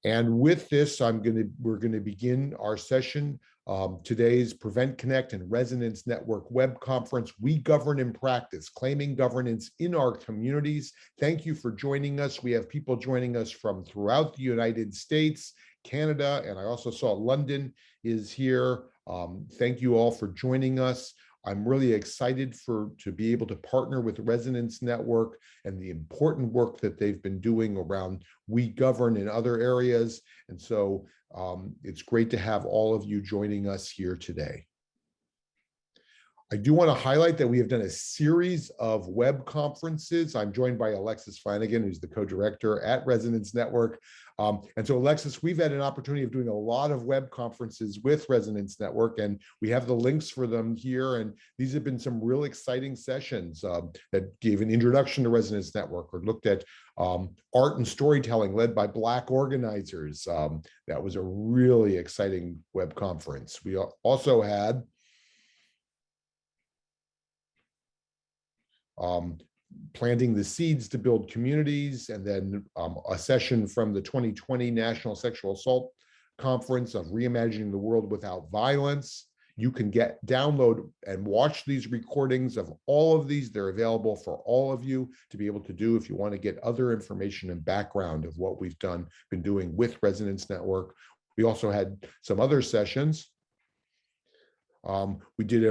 And with this, we're going to begin our session. Today's Prevent, Connect, and Resonance Network web conference, We Govern in Practice, Claiming Governance in Our Communities. Thank you for joining us. We have people joining us from throughout the United States, Canada, and I also saw London is here. Thank you all for joining us. I'm really excited to be able to partner with Resonance Network and the important work that they've been doing around WeGovern in other areas. And so it's great to have all of you joining us here today. I do want to highlight that we have done a series of web conferences. I'm joined by Alexis Flanagan, who's the co-director at Resonance Network. And so Alexis, we've had an opportunity of doing a lot of web conferences with Resonance Network, and we have the links for them here. And these have been some real exciting sessions that gave an introduction to Resonance Network or looked at art and storytelling led by Black organizers. That was a really exciting web conference. We also had planting the seeds to build communities, and then a session from the 2020 National Sexual Assault Conference of Reimagining the World Without Violence. You can download and watch these recordings of all of these. They're available for all of you to be able to do if you want to get other information and background of what we've been doing with Resonance Network. We also had some other sessions. We did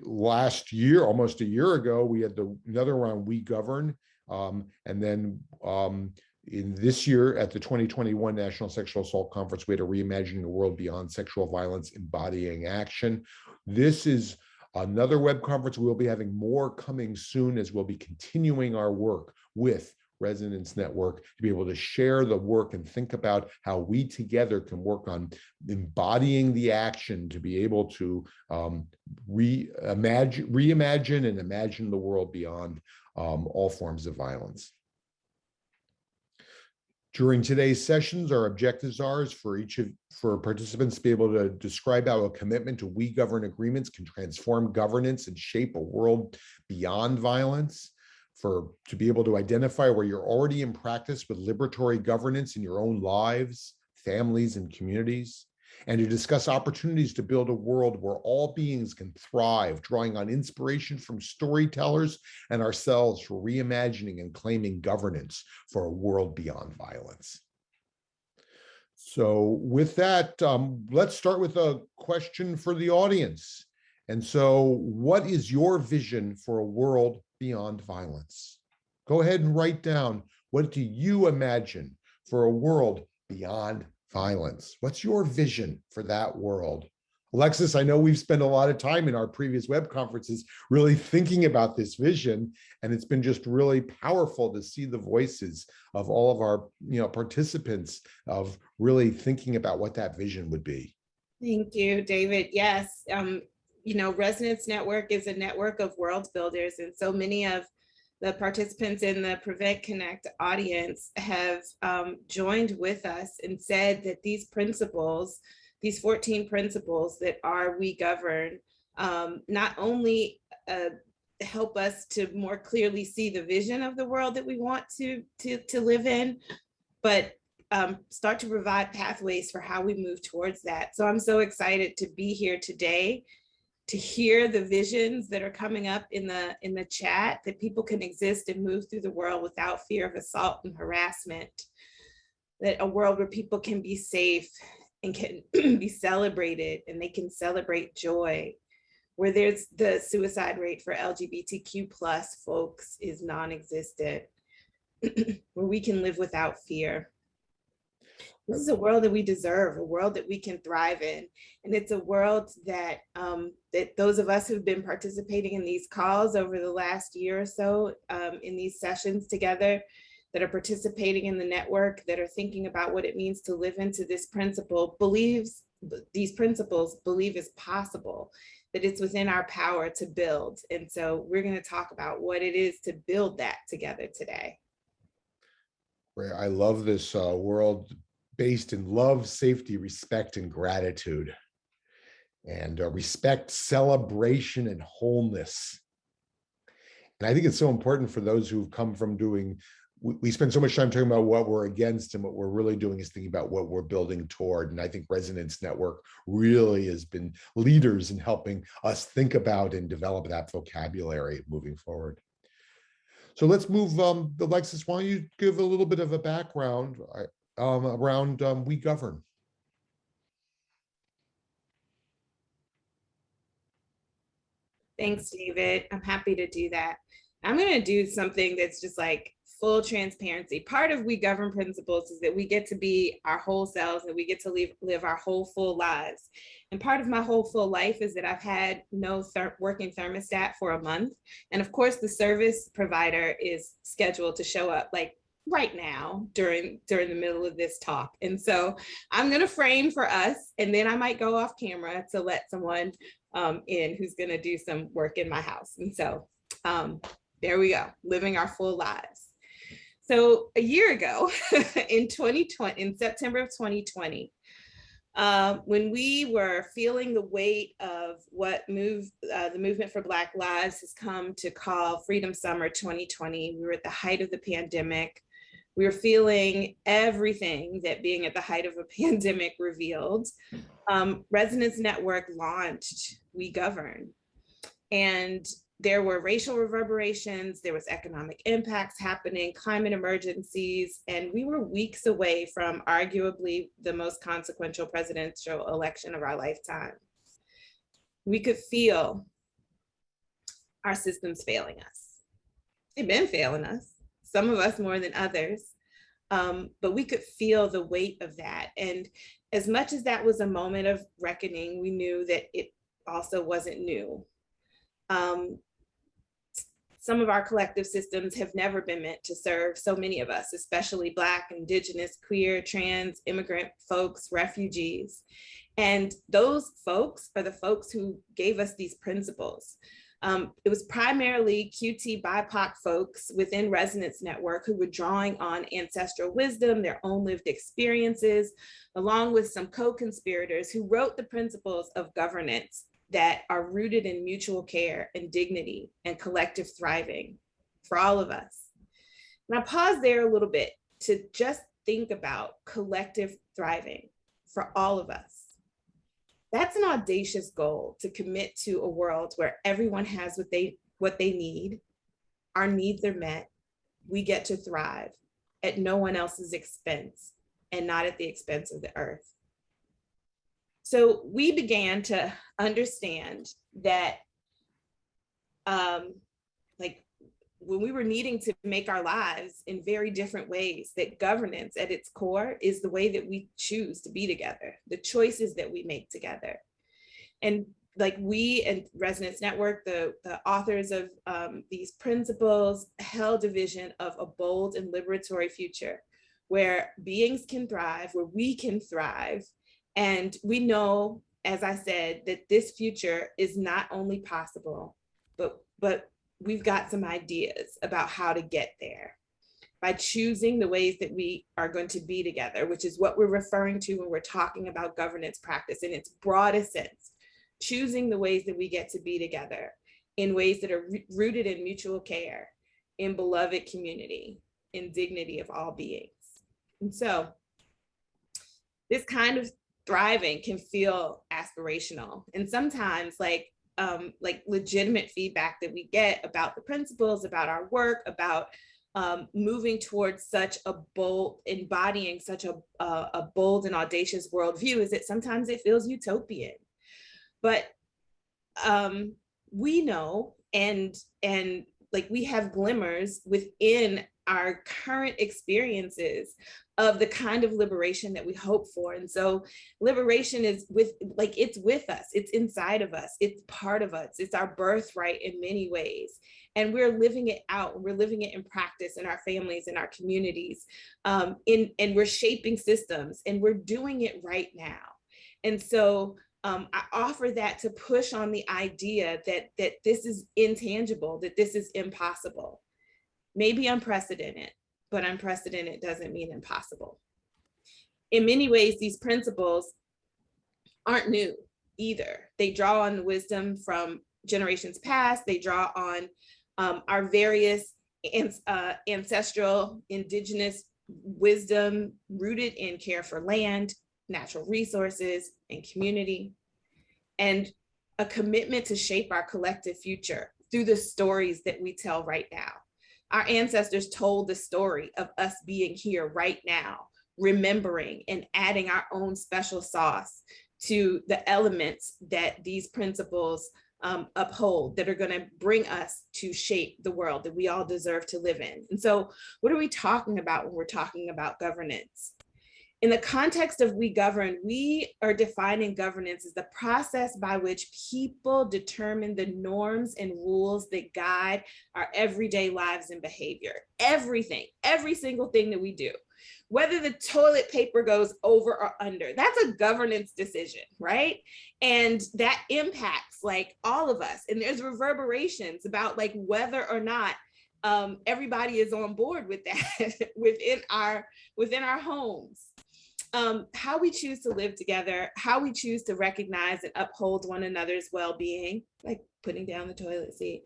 last year, almost a year ago, we had another round, We Govern. And then in this year at the 2021 National Sexual Assault Conference, we had a Reimagining the World Beyond Sexual Violence, Embodying Action. This is another web conference. We'll be having more coming soon as we'll be continuing our work with Resonance Network to be able to share the work and think about how we together can work on embodying the action to be able to reimagine and imagine the world beyond all forms of violence. During today's sessions, our objectives are for participants to be able to describe how a commitment to WeGovern agreements can transform governance and shape a world beyond violence. To be able to identify where you're already in practice with liberatory governance in your own lives, families, and communities, and to discuss opportunities to build a world where all beings can thrive, drawing on inspiration from storytellers and ourselves for reimagining and claiming governance for a world beyond violence. So with that, let's start with a question for the audience. And so what is your vision for a world beyond violence? Go ahead and write down, what do you imagine for a world beyond violence? What's your vision for that world? Alexis, I know we've spent a lot of time in our previous web conferences really thinking about this vision, and it's been just really powerful to see the voices of all of our participants of really thinking about what that vision would be. Thank you, David. Yes. Resonance Network is a network of world builders, and so many of the participants in the Prevent Connect audience have joined with us and said that these principles, these 14 principles that are WeGovern, not only help us to more clearly see the vision of the world that we want to live in, but start to provide pathways for how we move towards that. So I'm so excited to be here today to hear the visions that are coming up in the chat, that people can exist and move through the world without fear of assault and harassment, that a world where people can be safe and can be celebrated and they can celebrate joy, where there's the suicide rate for LGBTQ+ folks is non-existent, where we can live without fear. This is a world that we deserve, a world that we can thrive in. And it's a world that, that those of us who've been participating in these calls over the last year or so, in these sessions together, that are participating in the network, that are thinking about what it means to live into this principle, these principles believe is possible, that it's within our power to build. And so we're going to talk about what it is to build that together today. I love this world based in love, safety, respect, and gratitude. And respect, celebration, and wholeness. And I think it's so important for those who've come from doing we spend so much time talking about what we're against, and what we're really doing is thinking about what we're building toward. And I think Resonance Network really has been leaders in helping us think about and develop that vocabulary moving forward. So let's move, Alexis, why don't you give a little bit of a background around WeGovern? Thanks, David. I'm happy to do that. I'm going to do something that's just like full transparency. Part of WeGovern principles is that we get to be our whole selves and we get to live our whole full lives. And part of my whole full life is that I've had no working thermostat for a month. And of course, the service provider is scheduled to show up like right now during the middle of this talk. And so I'm going to frame for us, and then I might go off camera to let someone in who's going to do some work in my house. And so there we go, living our full lives. So a year ago in September of 2020, when we were feeling the weight of what the movement for Black Lives has come to call Freedom Summer 2020, we were at the height of the pandemic. We were feeling everything that being at the height of a pandemic revealed. Resonance Network launched WeGovern. And there were racial reverberations, there was economic impacts happening, climate emergencies, and we were weeks away from arguably the most consequential presidential election of our lifetime. We could feel our systems failing us. They've been failing us, some of us more than others, but we could feel the weight of that. And as much as that was a moment of reckoning, we knew that it also wasn't new. Some of our collective systems have never been meant to serve so many of us, especially Black, Indigenous, queer, trans, immigrant folks, refugees. And those folks are the folks who gave us these principles. It was primarily QT BIPOC folks within Resonance Network who were drawing on ancestral wisdom, their own lived experiences, along with some co-conspirators who wrote the principles of governance that are rooted in mutual care and dignity and collective thriving for all of us. And I pause there a little bit to just think about collective thriving for all of us. That's an audacious goal, to commit to a world where everyone has what they need, our needs are met, we get to thrive at no one else's expense and not at the expense of the earth. So we began to understand that like when we were needing to make our lives in very different ways, that governance at its core is the way that we choose to be together, the choices that we make together. And like we and Resonance Network, the authors of these principles, held a vision of a bold and liberatory future where beings can thrive, where we can thrive. And we know, as I said, that this future is not only possible, but we've got some ideas about how to get there by choosing the ways that we are going to be together, which is what we're referring to when we're talking about governance practice in its broadest sense, choosing the ways that we get to be together in ways that are rooted in mutual care, in beloved community, in dignity of all beings. And so this kind of thriving can feel aspirational, and sometimes like legitimate feedback that we get about the principles, about our work, about moving towards such a bold, embodying such a bold and audacious worldview, is that sometimes it feels utopian. But we know, and like we have glimmers within our current experiences of the kind of liberation that we hope for. And so liberation is it's with us, it's inside of us, it's part of us, it's our birthright in many ways. And we're living it out, we're living it in practice in our families, in our communities, and we're shaping systems, and we're doing it right now. And so I offer that to push on the idea that this is intangible, that this is impossible. Maybe unprecedented, but unprecedented doesn't mean impossible. In many ways, these principles aren't new either. They draw on wisdom from generations past. They draw on our various ancestral indigenous wisdom rooted in care for land, natural resources, and community, and a commitment to shape our collective future through the stories that we tell right now. Our ancestors told the story of us being here right now, remembering and adding our own special sauce to the elements that these principles uphold, that are going to bring us to shape the world that we all deserve to live in. And so what are we talking about when we're talking about governance? In the context of WeGovern, we are defining governance as the process by which people determine the norms and rules that guide our everyday lives and behavior. Everything, every single thing that we do, whether the toilet paper goes over or under, that's a governance decision, right? And that impacts like all of us. And there's reverberations about like whether or not everybody is on board with that within our homes. How we choose to live together, how we choose to recognize and uphold one another's well-being, like putting down the toilet seat,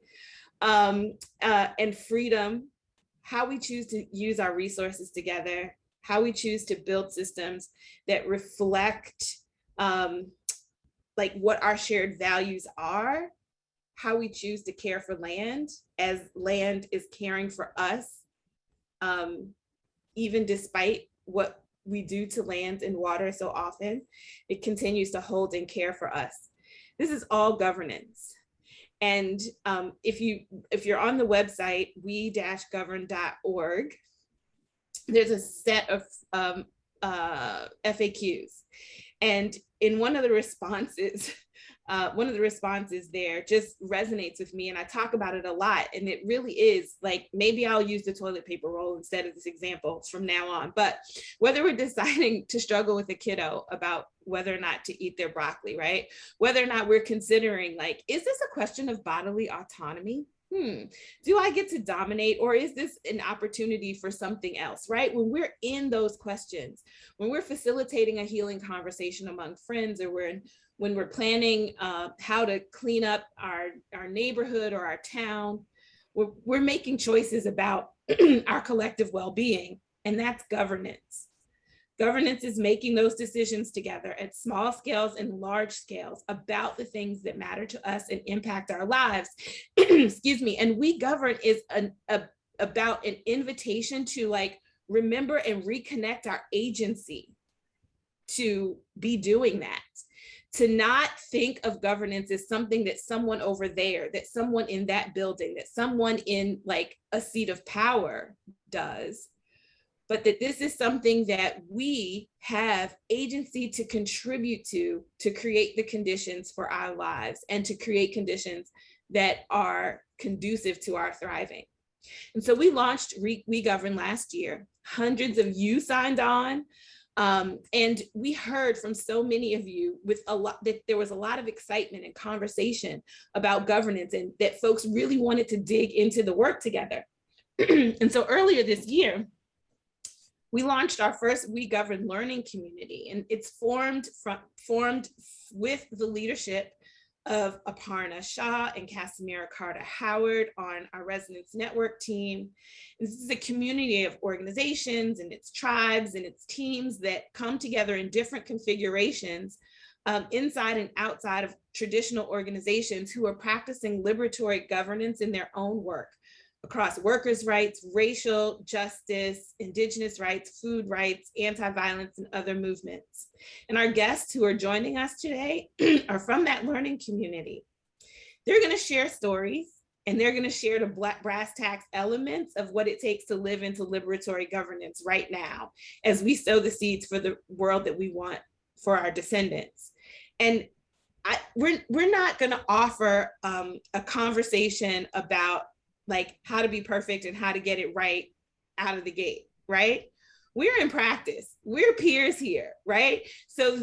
and freedom, how we choose to use our resources together, how we choose to build systems that reflect like what our shared values are, how we choose to care for land as land is caring for us, even despite what we do to land and water so often, it continues to hold and care for us. This is all governance. And if you're on the website, we-govern.org, there's a set of FAQs. And in one of the responses there just resonates with me, and I talk about it a lot, and it really is like, maybe I'll use the toilet paper roll instead of this example from now on. But whether we're deciding to struggle with a kiddo about whether or not to eat their broccoli, right? Whether or not we're considering like, is this a question of bodily autonomy? Do I get to dominate, or is this an opportunity for something else, right? When we're in those questions, when we're facilitating a healing conversation among friends, or when we're planning how to clean up our neighborhood or our town, we're making choices about our collective well-being, and that's governance. Governance is making those decisions together at small scales and large scales about the things that matter to us and impact our lives. Excuse me. And WeGovern is about an invitation to like remember and reconnect our agency to be doing that. To not think of governance as something that someone over there, that someone in that building, that someone in like a seat of power does, but that this is something that we have agency to contribute to create the conditions for our lives and to create conditions that are conducive to our thriving. And so we launched WeGovern last year. Hundreds of you signed on. And we heard from so many of you with a lot that there was a lot of excitement and conversation about governance, and that folks really wanted to dig into the work together. And so earlier this year, we launched our first WeGovern learning community, and it's formed with the leadership of Aparna Shah and Casimira Carter Howard on our Resonance Network team. This is a community of organizations and its tribes and its teams that come together in different configurations inside and outside of traditional organizations who are practicing liberatory governance in their own work across workers' rights, racial justice, indigenous rights, food rights, anti-violence, and other movements. And our guests who are joining us today are from that learning community. They're gonna share stories, and they're gonna share the brass tacks elements of what it takes to live into liberatory governance right now, as we sow the seeds for the world that we want for our descendants. And we're not gonna offer a conversation about like how to be perfect and how to get it right out of the gate, right? We're in practice, we're peers here, right? So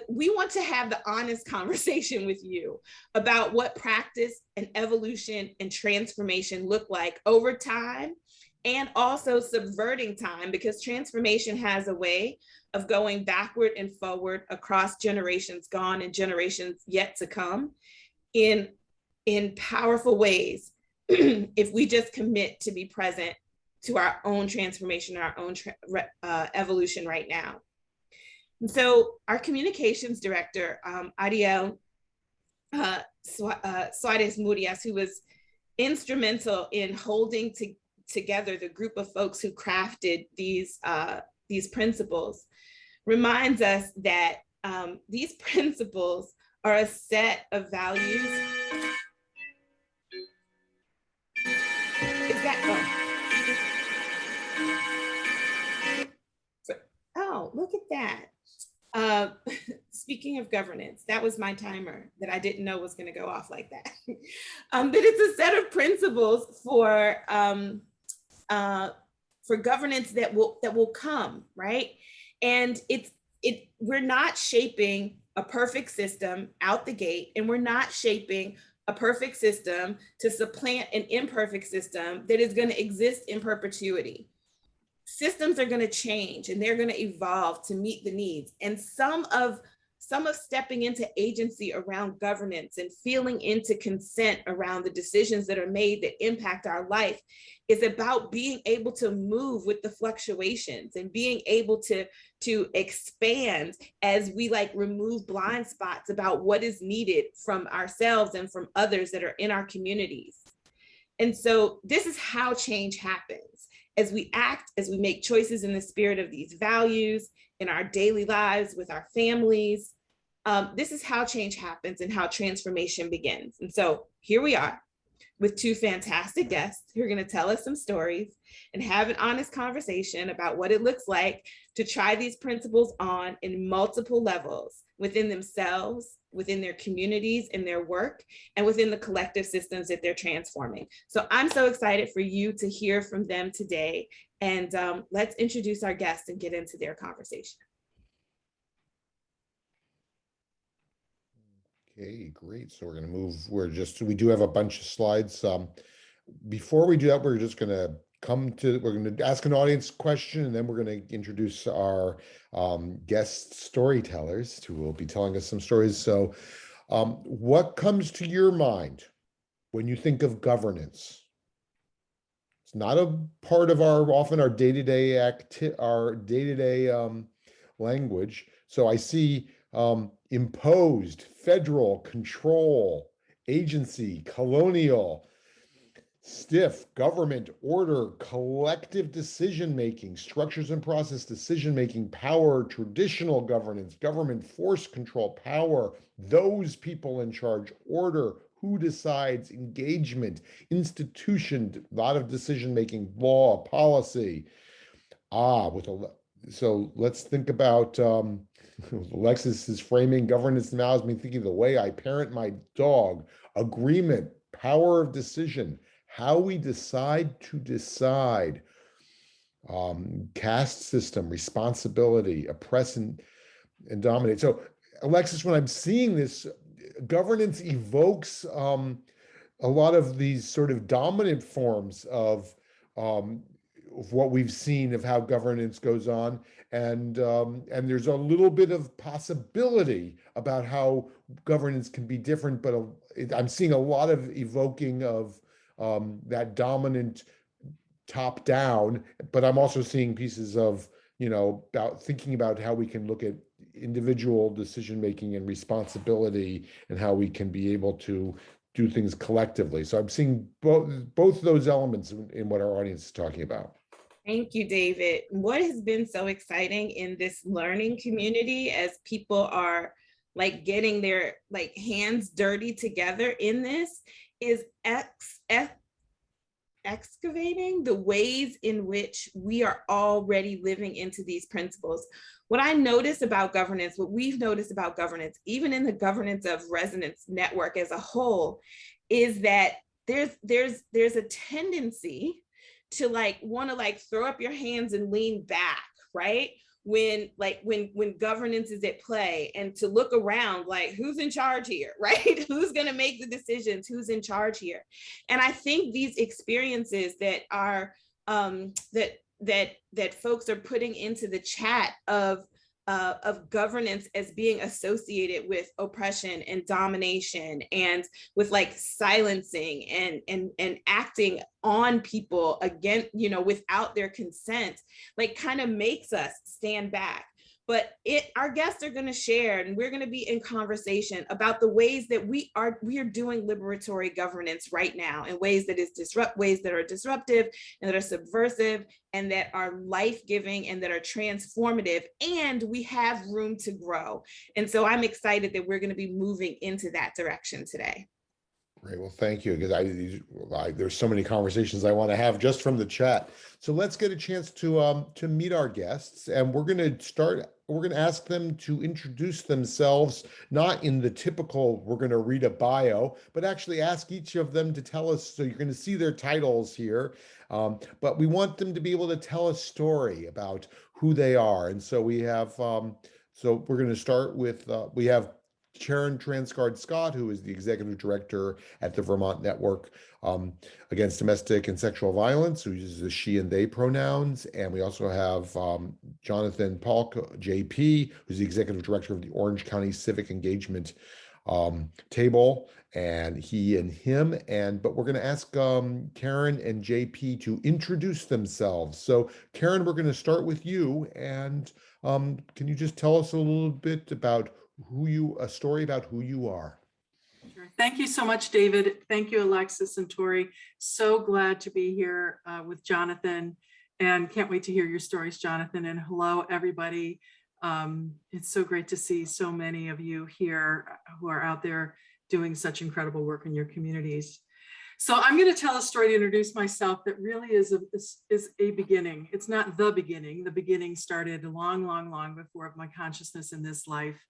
we want to have the honest conversation with you about what practice and evolution and transformation look like over time, and also subverting time, because transformation has a way of going backward and forward across generations gone and generations yet to come in powerful ways if we just commit to be present to our own transformation, our own evolution right now. And so our communications director, Ariel Suarez Murias, who was instrumental in holding together the group of folks who crafted these principles, reminds us that these principles are a set of values. Is that, oh, look at that. Speaking of governance, that was my timer that I didn't know was going to go off like that. That it's a set of principles for governance that will come, right? And we're not shaping a perfect system out the gate, and we're not shaping a perfect system to supplant an imperfect system that is going to exist in perpetuity. Systems are going to change and they're going to evolve to meet the needs. And some of stepping into agency around governance and feeling into consent around the decisions that are made that impact our life is about being able to move with the fluctuations and being able to expand as we remove blind spots about what is needed from ourselves and from others that are in our communities. And so this is how change happens. As we act, as we make choices in the spirit of these values in our daily lives with our families, this is how change happens and how transformation begins. And so here we are with two fantastic guests who are going to tell us some stories and have an honest conversation about what it looks like to try these principles on in multiple levels within themselves, within their communities and their work, and within the collective systems that they're transforming. So I'm so excited for you to hear from them today. And let's introduce our guests and get into their conversation. Okay, great. So we're going to move. We do have a bunch of slides. Before we do that, we're just going to we're going to ask an audience question, and then we're going to introduce our guest storytellers who will be telling us some stories. So what comes to your mind when you think of governance? It's not a part of often our day-to-day language. So I see imposed, federal, control, agency, colonial, stiff, government, order, collective decision-making, structures and process decision-making, power, traditional governance, government, force control, power, those people in charge, order, who decides, engagement, institution, a lot of decision-making, law, policy. So let's think about, Alexis is framing governance now as me thinking the way I parent my dog, agreement, power of decision, how we decide to decide, caste system, responsibility, oppress and dominate. So Alexis, when I'm seeing this, governance evokes a lot of these sort of dominant forms of what we've seen of how governance goes on, and there's a little bit of possibility about how governance can be different, but I'm seeing a lot of evoking of that dominant top down, but I'm also seeing pieces of, about thinking about how we can look at individual decision making and responsibility and how we can be able to do things collectively. So I'm seeing both those elements in what our audience is talking about. Thank you, David. What has been so exciting in this learning community as people are getting their hands dirty together in this is excavating the ways in which we are already living into these principles. What I notice about governance, what we've noticed about governance, even in the governance of Resonance Network as a whole, is that there's a tendency to want to throw up your hands and lean back, right? When governance is at play, and to look around who's in charge here, right? Who's going to make the decisions? Who's in charge here? And I think these experiences that are that folks are putting into the chat of of governance as being associated with oppression and domination, and with like silencing and acting on people again, without their consent, like kind of makes us stand back. But our guests are going to share, and we're going to be in conversation about the ways that we are doing liberatory governance right now, in ways that are disruptive and that are subversive and that are life-giving and that are transformative, and we have room to grow. And so I'm excited that we're going to be moving into that direction today. Great. Well, thank you, because there's so many conversations I want to have just from the chat. So let's get a chance to meet our guests, and we're going to ask them to introduce themselves, not in the typical, we're going to read a bio, but actually ask each of them to tell us. So you're going to see their titles here, but we want them to be able to tell a story about who they are. And so we have, so we're going to start with, we have Sharon Transgard Scott, who is the executive director at the Vermont Network Against Domestic and Sexual Violence, who uses the she and they pronouns. And we also have Jonathan Polk, JP, who's the executive director of the Orange County Civic Engagement Table, and he and him. But we're going to ask Karen and JP to introduce themselves. So Karen, we're going to start with you. And can you just tell us a little bit about a story about who you are? Sure. Thank you so much, David. Thank you, Alexis and Tori. So glad to be here with Jonathan, and can't wait to hear your stories, Jonathan. And hello, everybody. It's so great to see so many of you here who are out there doing such incredible work in your communities. So I'm going to tell a story to introduce myself that really is a beginning. It's not the beginning. The beginning started long, long, long before my consciousness in this life.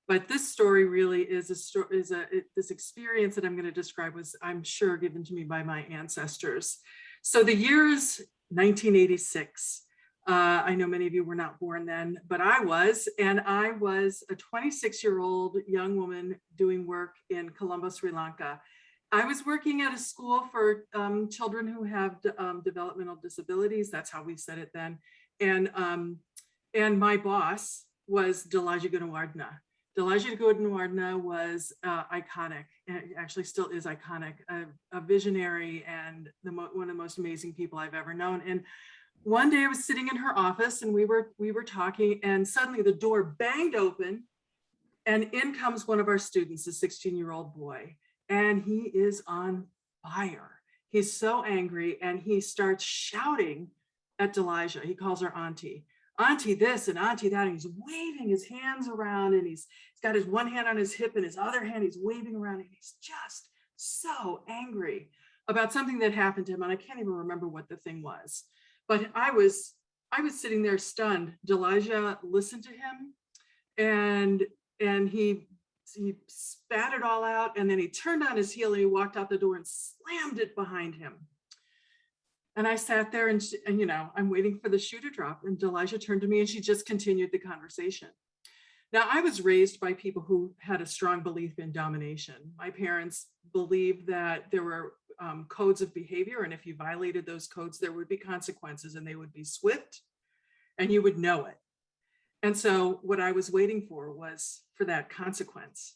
But this story really is this experience that I'm going to describe was, I'm sure, given to me by my ancestors. So the year is 1986. I know many of you were not born then, but I was, and I was a 26-year-old young woman doing work in Colombo, Sri Lanka. I was working at a school for children who have developmental disabilities. That's how we said it then. And my boss was Delaja Gunawardena. Delaja Gunawardena was iconic, and actually still is iconic, a visionary and one of the most amazing people I've ever known. And one day I was sitting in her office and we were talking, and suddenly the door banged open and in comes one of our students, a 16-year-old boy, and he is on fire. He's so angry and he starts shouting at Delaja. He calls her auntie. Auntie this and auntie that, and he's waving his hands around, and he's got his one hand on his hip and his other hand he's waving around, and he's just so angry about something that happened to him, and I can't even remember what the thing was. But I was sitting there stunned. Delaja listened to him, and he spat it all out, and then he turned on his heel and he walked out the door and slammed it behind him. And I sat there and you know, I'm waiting for the shoe to drop, and Delaja turned to me and she just continued the conversation. Now, I was raised by people who had a strong belief in domination. My parents believed that there were codes of behavior, and if you violated those codes, there would be consequences, and they would be swift, and you would know it. And so what I was waiting for was for that consequence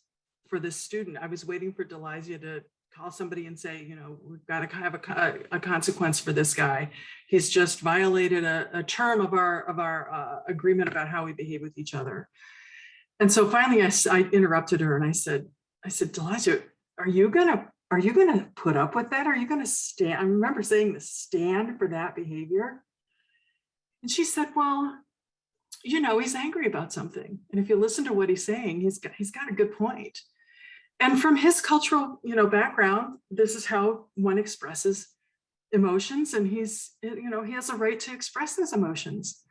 for this student. I was waiting for Delaja to call somebody and say, you know, we've got to have a consequence for this guy. He's just violated a term of our agreement about how we behave with each other. And so finally I interrupted her and I said, Delaja, are you gonna put up with that? Are you gonna stand? I remember saying this, stand for that behavior. And she said, well, you know, he's angry about something. And if you listen to what he's saying, he's got a good point. And from his cultural, you know, background, this is how one expresses emotions, and he's, you know, he has a right to express those emotions.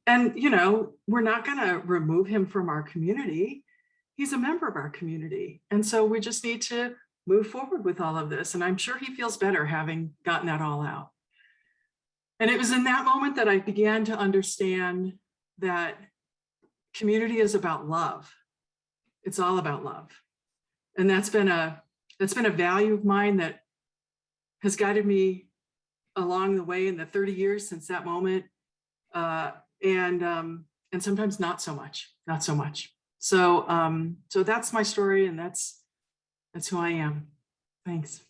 And, you know, we're not going to remove him from our community. He's a member of our community. And so we just need to move forward with all of this. And I'm sure he feels better having gotten that all out. And it was in that moment that I began to understand that community is about love. It's all about love. And that's been a value of mine that has guided me along the way in the 30 years since that moment. And and sometimes not so much, not so much. So, so that's my story, and that's who I am. Thanks.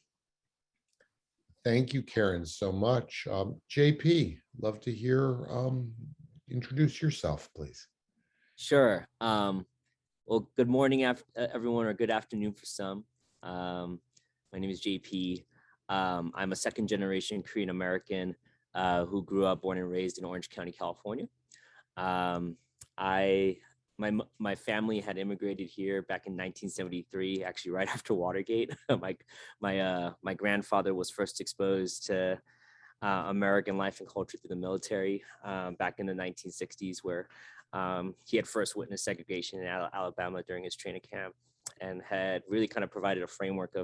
Thank you, Karen, so much. JP, love to hear, introduce yourself, please. Sure. Well, good morning, everyone, or good afternoon for some. My name is JP. I'm a second generation Korean American who grew up, born and raised in Orange County, California. My family had immigrated here back in 1973, actually right after Watergate. My grandfather was first exposed to American life and culture through the military back in the 1960s, where he had first witnessed segregation in Alabama during his training camp, and had really kind of provided a framework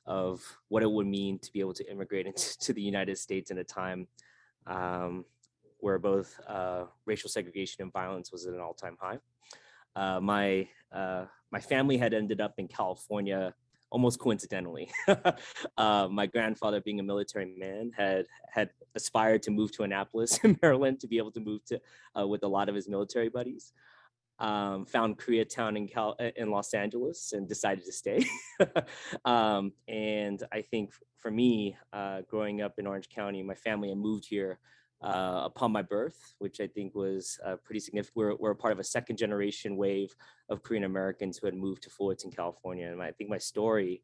of what it would mean to be able to immigrate into the United States in a time where both racial segregation and violence was at an all-time high. My family had ended up in California almost coincidentally. My grandfather, being a military man, had aspired to move to Annapolis in Maryland to be able to move to with a lot of his military buddies. Found Koreatown in Los Angeles and decided to stay. And I think for me, growing up in Orange County, my family had moved here upon my birth, which I think was pretty significant. We're a part of a second generation wave of Korean Americans who had moved to Fullerton, California. And I think my story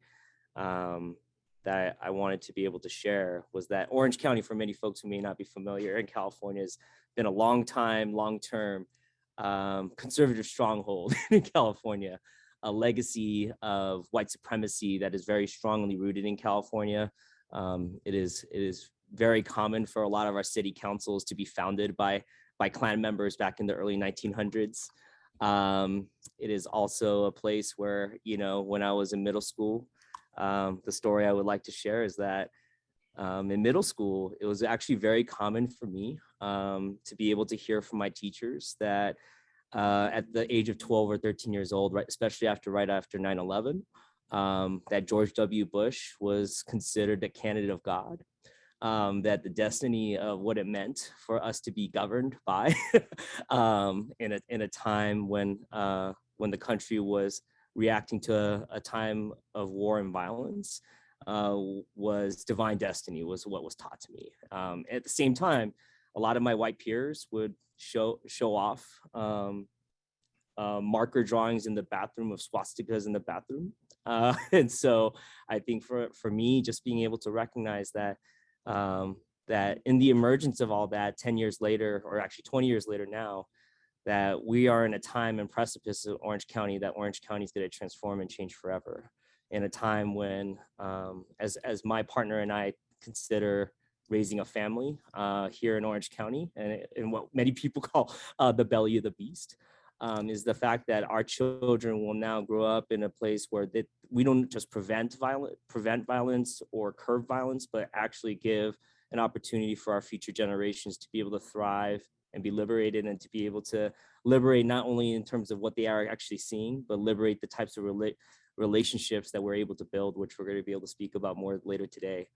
that I wanted to be able to share was that Orange County, for many folks who may not be familiar in California, has been a long-term conservative stronghold in California, a legacy of white supremacy that is very strongly rooted in California. It is very common for a lot of our city councils to be founded by Klan members back in the early 1900s. It is also a place where, when I was in middle school, the story I would like to share is that in middle school, it was actually very common for me to be able to hear from my teachers that at the age of 12 or 13 years old, right after 9/11, that George W. Bush was considered a candidate of God. That the destiny of what it meant for us to be governed by in a time when the country was reacting to a time of war and violence was divine destiny, was what was taught to me. At the same time, a lot of my white peers would show off marker drawings in the bathroom of swastikas in the bathroom. And so I think for me, just being able to recognize that that in the emergence of all that 10 years later, or actually 20 years later now, that we are in a time and precipice of Orange County, that Orange County is going to transform and change forever. In a time when, as my partner and I consider raising a family here in Orange County, and what many people call the belly of the beast, is the fact that our children will now grow up in a place where we don't just prevent violence or curb violence, but actually give an opportunity for our future generations to be able to thrive and be liberated, and to be able to liberate not only in terms of what they are actually seeing, but liberate the types of relationships that we're able to build, which we're going to be able to speak about more later today.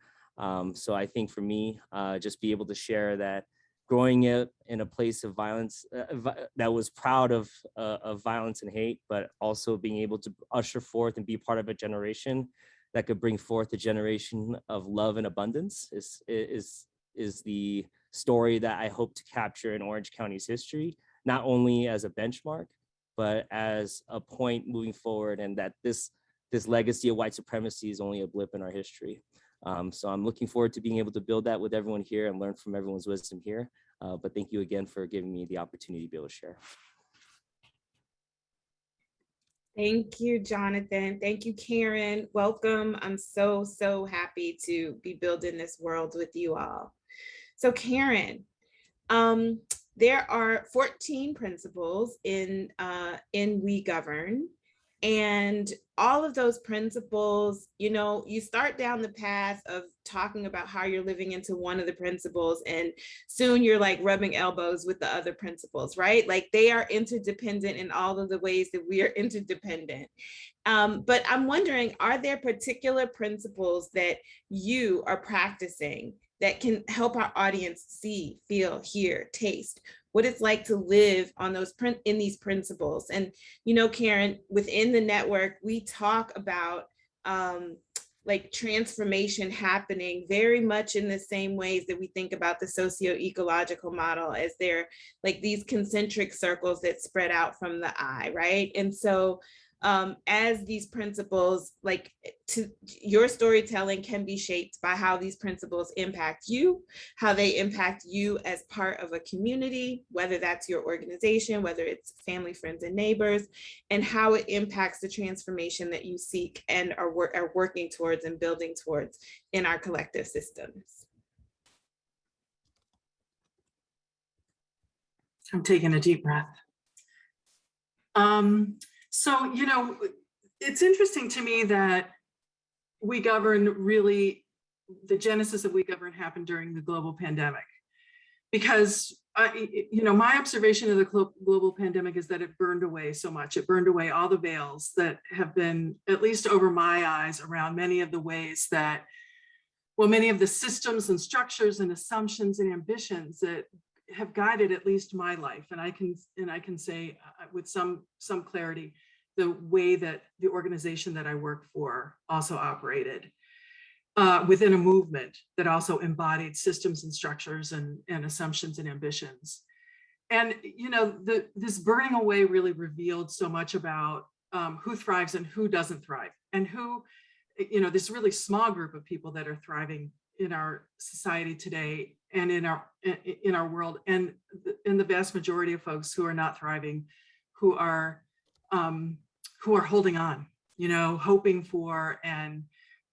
So I think for me, just be able to share that growing up in a place of violence that was proud of violence and hate, but also being able to usher forth and be part of a generation that could bring forth a generation of love and abundance is the story that I hope to capture in Orange County's history, not only as a benchmark, but as a point moving forward, and that this legacy of white supremacy is only a blip in our history. So I'm looking forward to being able to build that with everyone here and learn from everyone's wisdom here. But thank you again for giving me the opportunity to be able to share. Thank you, Jonathan. Thank you, Karen. Welcome. I'm so happy to be building this world with you all. So Karen, there are 14 principles in WeGovern. And all of those principles, you start down the path of talking about how you're living into one of the principles, and soon you're like rubbing elbows with the other principles, right? Like they are interdependent in all of the ways that we are interdependent. But I'm wondering, are there particular principles that you are practicing that can help our audience see, feel, hear, taste what it's like to live on in these principles. And, you know, Karen, within the network, we talk about like transformation happening very much in the same ways that we think about the socio-ecological model, as they're like these concentric circles that spread out from the eye, right? And so as these principles, like to your storytelling can be shaped by how these principles impact you, how they impact you as part of a community, whether that's your organization, whether it's family, friends, and neighbors, and how it impacts the transformation that you seek and are working towards and building towards in our collective systems. I'm taking a deep breath. So, you know, it's interesting to me that WeGovern really, the genesis of WeGovern happened during the global pandemic, because you know, my observation of the global pandemic is that it burned away so much. It burned away all the veils that have been, at least over my eyes, around many of the ways that, well, many of the systems and structures and assumptions and ambitions that have guided at least my life. And I can say with some clarity, the way that the organization that I work for also operated within a movement that also embodied systems and structures and assumptions and ambitions. And, you know, this burning away really revealed so much about who thrives and who doesn't thrive, and who, you know, this really small group of people that are thriving in our society today and in our world, and in the vast majority of folks who are not thriving, who are holding on, you know, hoping for and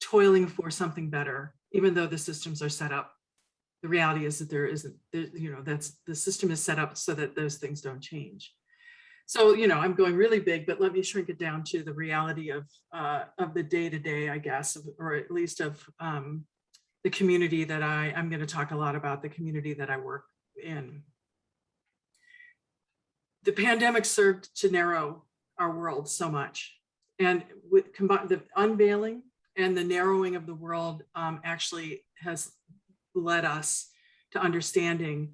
toiling for something better, even though the systems are set up. The reality is that there isn't, you know, the system is set up so that those things don't change. So, you know, I'm going really big, but let me shrink it down to the reality of the day-to-day, I guess, or at least of the community that I'm going to talk a lot about, the community that I work in. The pandemic served to narrow our world so much, and with the unveiling and the narrowing of the world actually has led us to understanding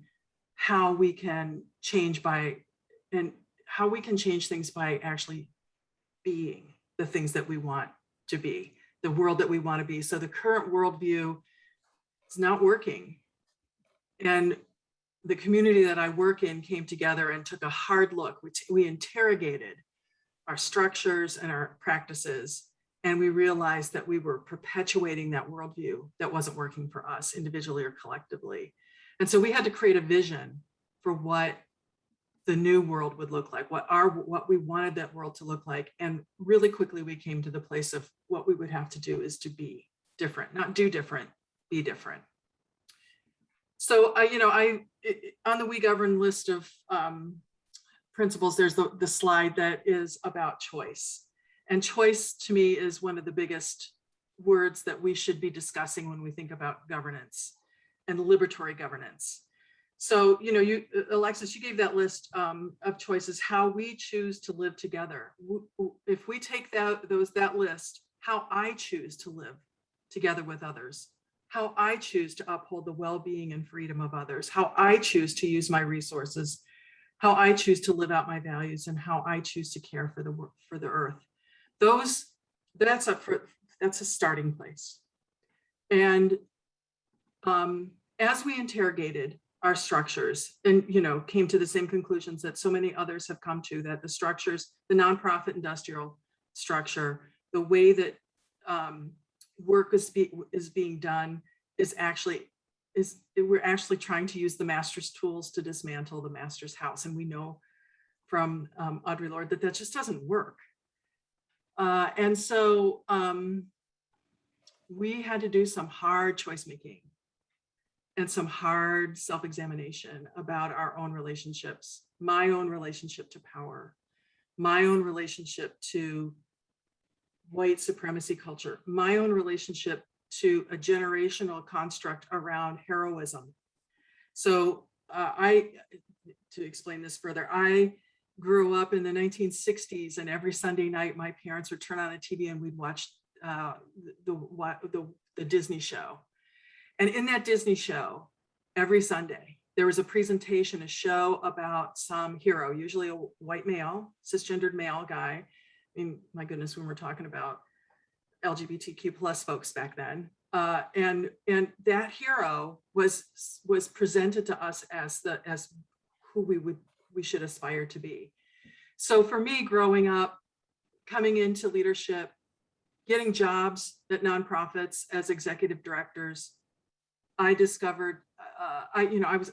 how we can change things by actually being the things that we want to be, the world that we want to be. So the current worldview is not working. And the community that I work in came together and took a hard look. We interrogated our structures and our practices, and we realized that we were perpetuating that worldview that wasn't working for us individually or collectively. And so we had to create a vision for what the new world would look like, what we wanted that world to look like. And really quickly, we came to the place of what we would have to do is to be different, not do different, be different. So on the WeGovern list of principles, there's the slide that is about choice. And choice to me is one of the biggest words that we should be discussing when we think about governance and liberatory governance. So, you know, Alexis, you gave that list of choices, how we choose to live together. If we take that list, how I choose to live together with others, how I choose to uphold the well-being and freedom of others, how I choose to use my resources, how I choose to live out my values, and how I choose to care for the earth. That's a starting place. And as we interrogated our structures and, you know, came to the same conclusions that so many others have come to, that the structures, the nonprofit industrial structure, the way that work is being done we're actually trying to use the master's tools to dismantle the master's house. And we know from Audre Lorde that just doesn't work. And so we had to do some hard choice making and some hard self-examination about our own relationships, my own relationship to power, my own relationship to white supremacy culture, my own relationship to a generational construct around heroism. So to explain this further, I grew up in the 1960s, and every Sunday night, my parents would turn on the TV and we'd watch the Disney show. And in that Disney show, every Sunday, there was a presentation, a show about some hero, usually a white male, cisgendered male guy. I mean, my goodness, when we're talking about LGBTQ plus folks back then. And that hero was presented to us as who we should aspire to be. So for me, growing up, coming into leadership, getting jobs at nonprofits as executive directors, I discovered I was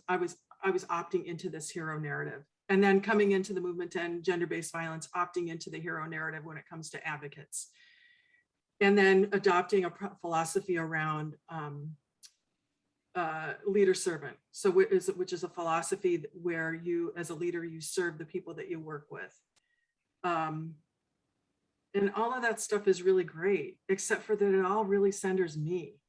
opting into this hero narrative, and then coming into the movement to end gender-based violence, opting into the hero narrative when it comes to advocates, and then adopting a philosophy around leader servant. So which is a philosophy where you, as a leader, you serve the people that you work with. And all of that stuff is really great, except for that it all really centers me.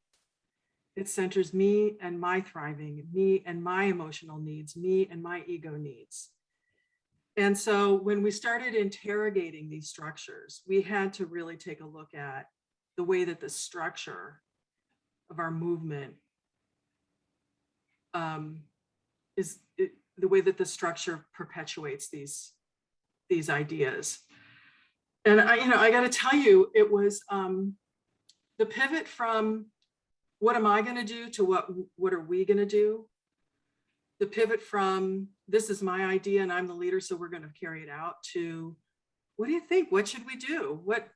It centers me and my thriving, me and my emotional needs, me and my ego needs. And so when we started interrogating these structures, we had to really take a look at the way that the structure of our movement the way that the structure perpetuates these ideas. And I got to tell you, it was the pivot from what am I going to do to what are we going to do? The pivot from this is my idea and I'm the leader, so we're going to carry it out, to what do you think? What should we do? What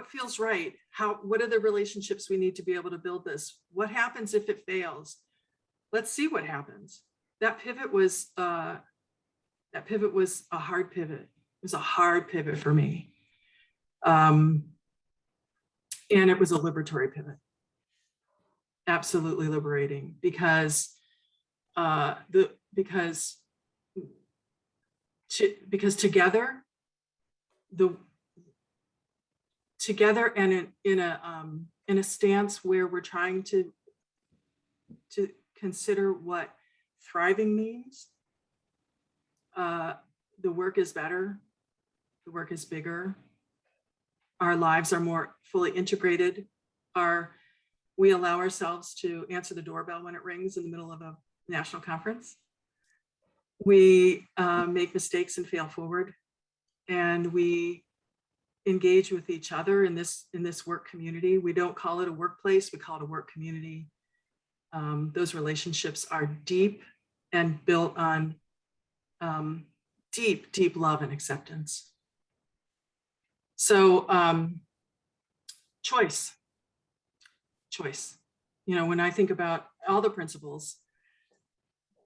feels right? What are the relationships we need to be able to build this? What happens if it fails? Let's see what happens. That pivot was a hard pivot. It was a hard pivot for me. And it was a liberatory pivot. Absolutely liberating, because together and in a stance where we're trying to consider what thriving means, the work is better, the work is bigger, our lives are more fully integrated, we allow ourselves to answer the doorbell when it rings in the middle of a national conference. We make mistakes and fail forward, and we engage with each other in this work community. We don't call it a workplace, we call it a work community. Those relationships are deep and built on deep love and acceptance. So choice. When I think about all the principles,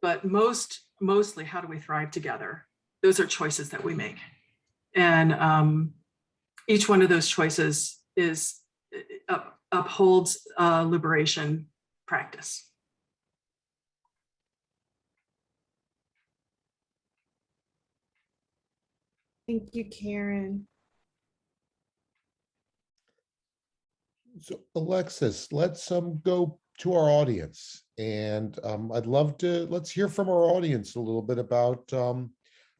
but mostly how do we thrive together? Those are choices that we make. And each one of those choices upholds liberation practice. Thank you, Karen. So Alexis, let's go to our audience, and let's hear from our audience a little bit about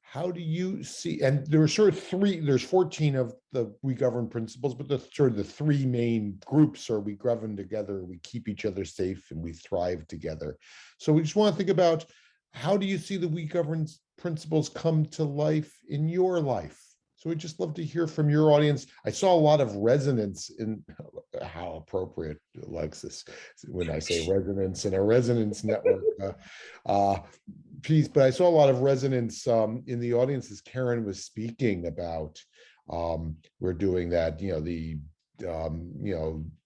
how do you see, and there are sort of there's 14 of the WeGovern principles, but the three main groups are: we govern together, we keep each other safe, and we thrive together. So we just want to think about, how do you see the WeGovern principles come to life in your life? So we'd just love to hear from your audience. I saw a lot of resonance in, how appropriate, Alexis, when I say resonance in a resonance network piece, but I saw a lot of resonance in the audience as Karen was speaking about, we're doing that,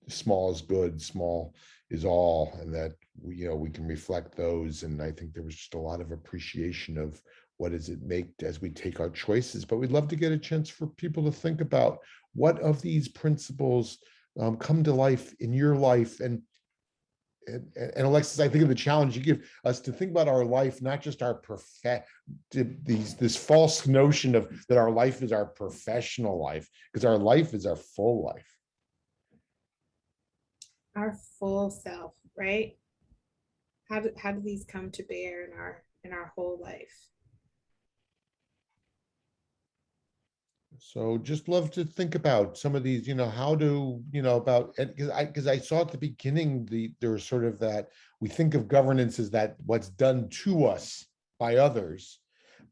small is good, small is all, and that we can reflect those. And I think there was just a lot of appreciation of what does it make as we take our choices. But we'd love to get a chance for people to think about what of these principles come to life in your life. And Alexis, I think of the challenge you give us to think about our life, not just our this false notion of that our life is our professional life, because our life is our full life. Our full self, right? How do these come to bear in our whole life? So just love to think about some of these, how do, about, because I saw at the beginning, there was sort of that, we think of governance as that what's done to us by others,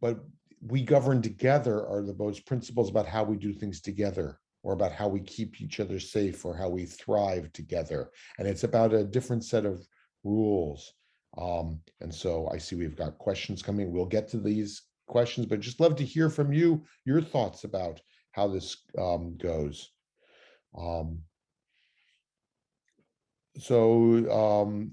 but we govern together are those principles about how we do things together, or about how we keep each other safe, or how we thrive together. And it's about a different set of rules. And so I see we've got questions coming. We'll get to these questions, but just love to hear from you, your thoughts about how this goes. Um, so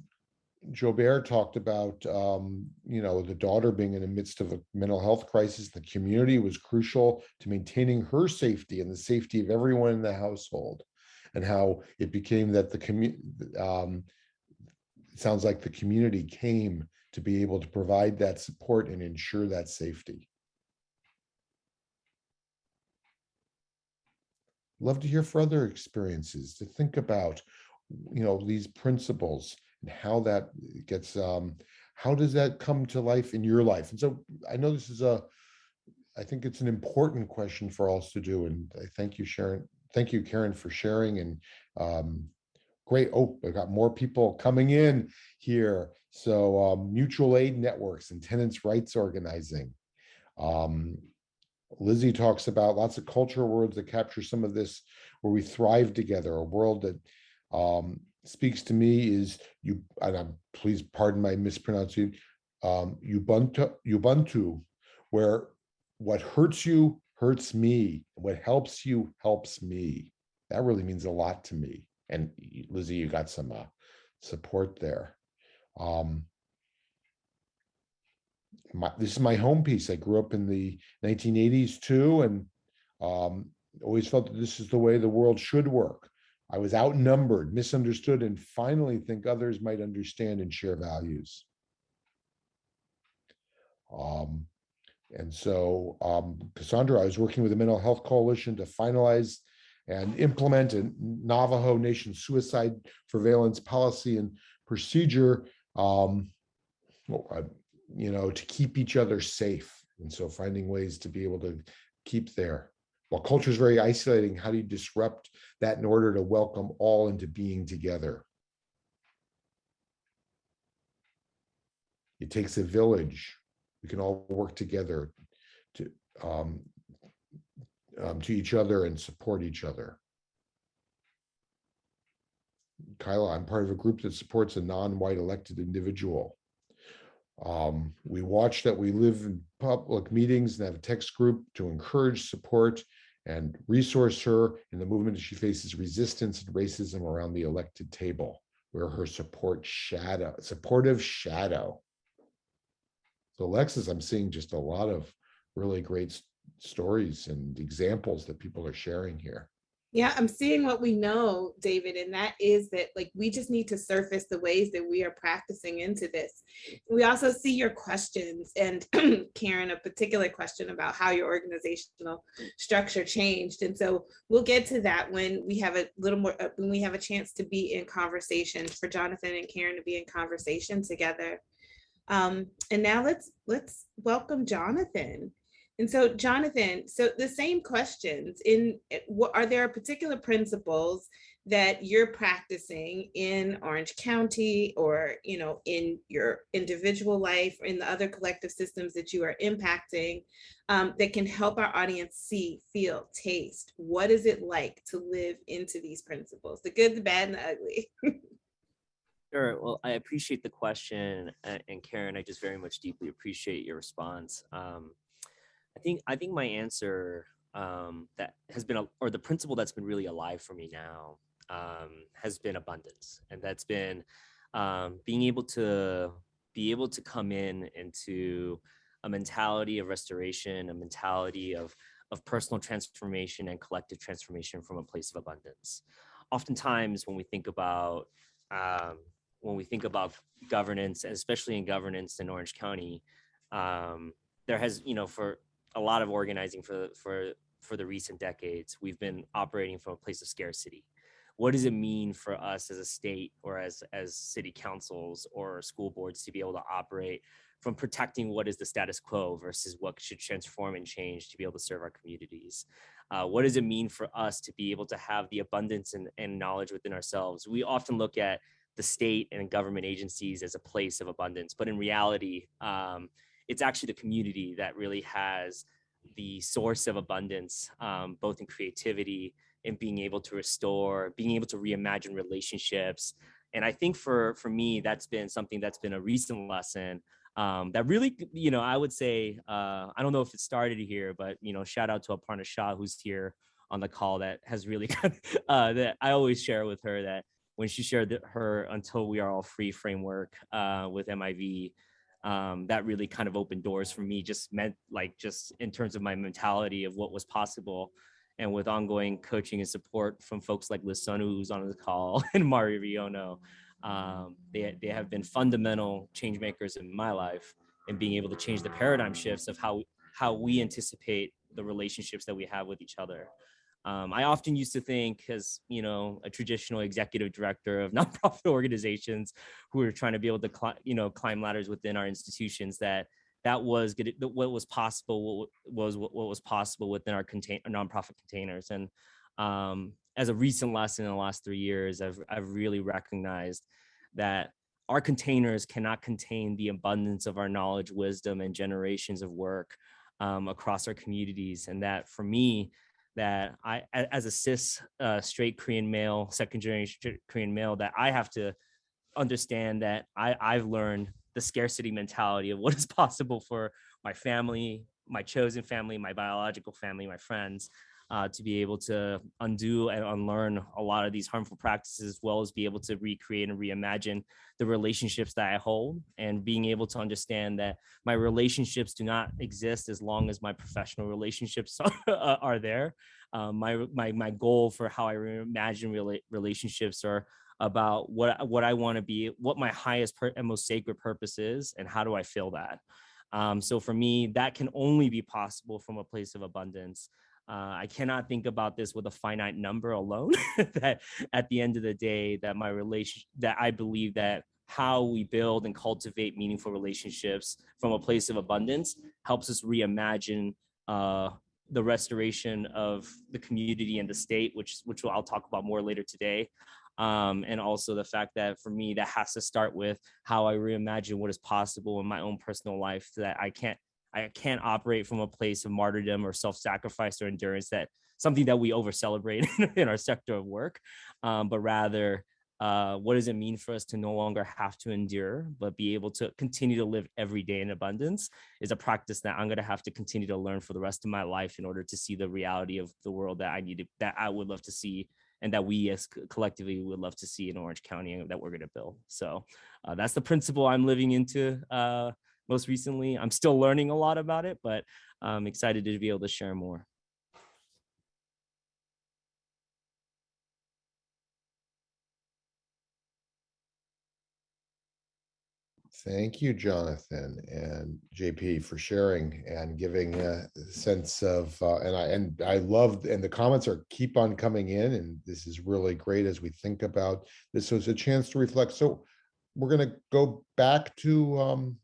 Jobert talked about, the daughter being in the midst of a mental health crisis. The community was crucial to maintaining her safety and the safety of everyone in the household, and how it became that the community, it sounds like the community came to be able to provide that support and ensure that safety. Love to hear further experiences, to think about, these principles and how that gets, how does that come to life in your life? And so I know this is I think it's an important question for us to do. And I thank you, Sharon. Thank you, Karen, for sharing. And great. Oh, I got more people coming in here. So mutual aid networks and tenants' rights organizing. Lizzie talks about lots of cultural words that capture some of this, where we thrive together. A world that speaks to me is you, and please pardon my mispronunciation, Ubuntu, where what hurts you hurts me, what helps you helps me. That really means a lot to me. And Lizzie, you got some support there. This is my home piece. I grew up in the 1980s too, and always felt that this is the way the world should work. I was outnumbered, misunderstood, and finally think others might understand and share values. And so, Cassandra, I was working with the Mental Health Coalition to finalize and implement a Navajo Nation suicide surveillance policy and procedure, to keep each other safe. And so finding ways to be able to keep there. While culture is very isolating, how do you disrupt that in order to welcome all into being together? It takes a village. We can all work together to each other and support each other. Kyla, I'm part of a group that supports a non-white elected individual. We watch that we live in public meetings and have a text group to encourage, support, and resource her in the movement as she faces resistance and racism around the elected table. We're her supportive shadow. So Alexis, I'm seeing just a lot of really great stories and examples that people are sharing here. Yeah, I'm seeing what we know, David, and that is that we just need to surface the ways that we are practicing into this. We also see your questions, and Karen, a particular question about how your organizational structure changed. And so we'll get to that when we have a little more, when we have a chance to be in conversation, for Jonathan and Karen to be in conversation together. And now let's welcome Jonathan. And so, Jonathan, so the same questions are there particular principles that you're practicing in Orange County, or, in your individual life, or in the other collective systems that you are impacting, that can help our audience see, feel, taste, what is it like to live into these principles, the good, the bad, and the ugly? Sure. Well, I appreciate the question, and Karen, I just very much deeply appreciate your response. I think my answer that has been, or the principle that's been really alive for me now, has been abundance, and that's been being able to come into a mentality of restoration, a mentality of personal transformation and collective transformation from a place of abundance. Oftentimes, when we think about governance, especially in governance in Orange County, there has, for a lot of organizing for the recent decades, we've been operating from a place of scarcity. What does it mean for us as a state, or as city councils or school boards, to be able to operate from protecting what is the status quo versus what should transform and change to be able to serve our communities. What does it mean for us to be able to have the abundance and knowledge within ourselves? We often look at the state and government agencies as a place of abundance, but in reality, it's actually the community that really has the source of abundance, both in creativity and being able to restore, being able to reimagine relationships. And I think for me, that's been something that's been a recent lesson that really, I would say, I don't know if it started here, but, shout out to Aparna Shah, who's here on the call, that has really, that I always share with her, that when she shared her Until We Are All Free framework with MIV, that really kind of opened doors for me, just in terms of my mentality of what was possible. And with ongoing coaching and support from folks like Liz Sonu, who's on the call, and Mario Riono, they have been fundamental change makers in my life, and being able to change the paradigm shifts of how we anticipate the relationships that we have with each other. I often used to think, as a traditional executive director of nonprofit organizations who are trying to be able to climb ladders within our institutions, that was good, what was possible within our nonprofit containers. And as a recent lesson in the last 3 years, I've really recognized that our containers cannot contain the abundance of our knowledge, wisdom, and generations of work across our communities. And that for me, that I, as a cis straight Korean male, second generation Korean male, that I have to understand that I've learned the scarcity mentality of what is possible for my family, my chosen family, my biological family, my friends, to be able to undo and unlearn a lot of these harmful practices, as well as be able to recreate and reimagine the relationships that I hold, and being able to understand that my relationships do not exist as long as my professional relationships are there. My goal for how I reimagine relationships are about what I want to be, what my highest and most sacred purpose is, and how do I feel that. So for me, that can only be possible from a place of abundance. I cannot think about this with a finite number alone. That at the end of the day, that that I believe that how we build and cultivate meaningful relationships from a place of abundance helps us reimagine the restoration of the community and the state, which I'll talk about more later today. And also the fact that for me, that has to start with how I reimagine what is possible in my own personal life, so that I can't operate from a place of martyrdom or self-sacrifice or endurance, that something that we over celebrate in our sector of work, but rather what does it mean for us to no longer have to endure, but be able to continue to live every day in abundance, is a practice that I'm going to have to continue to learn for the rest of my life in order to see the reality of the world that I would love to see, and that we as collectively would love to see in Orange County, and that we're going to build. So that's the principle I'm living into most recently. I'm still learning a lot about it, but I'm excited to be able to share more. Thank you, Jonathan and JP, for sharing and giving a sense of, and I loved, and the comments keep on coming in, and this is really great as we think about this. So it's a chance to reflect. So we're going to go back to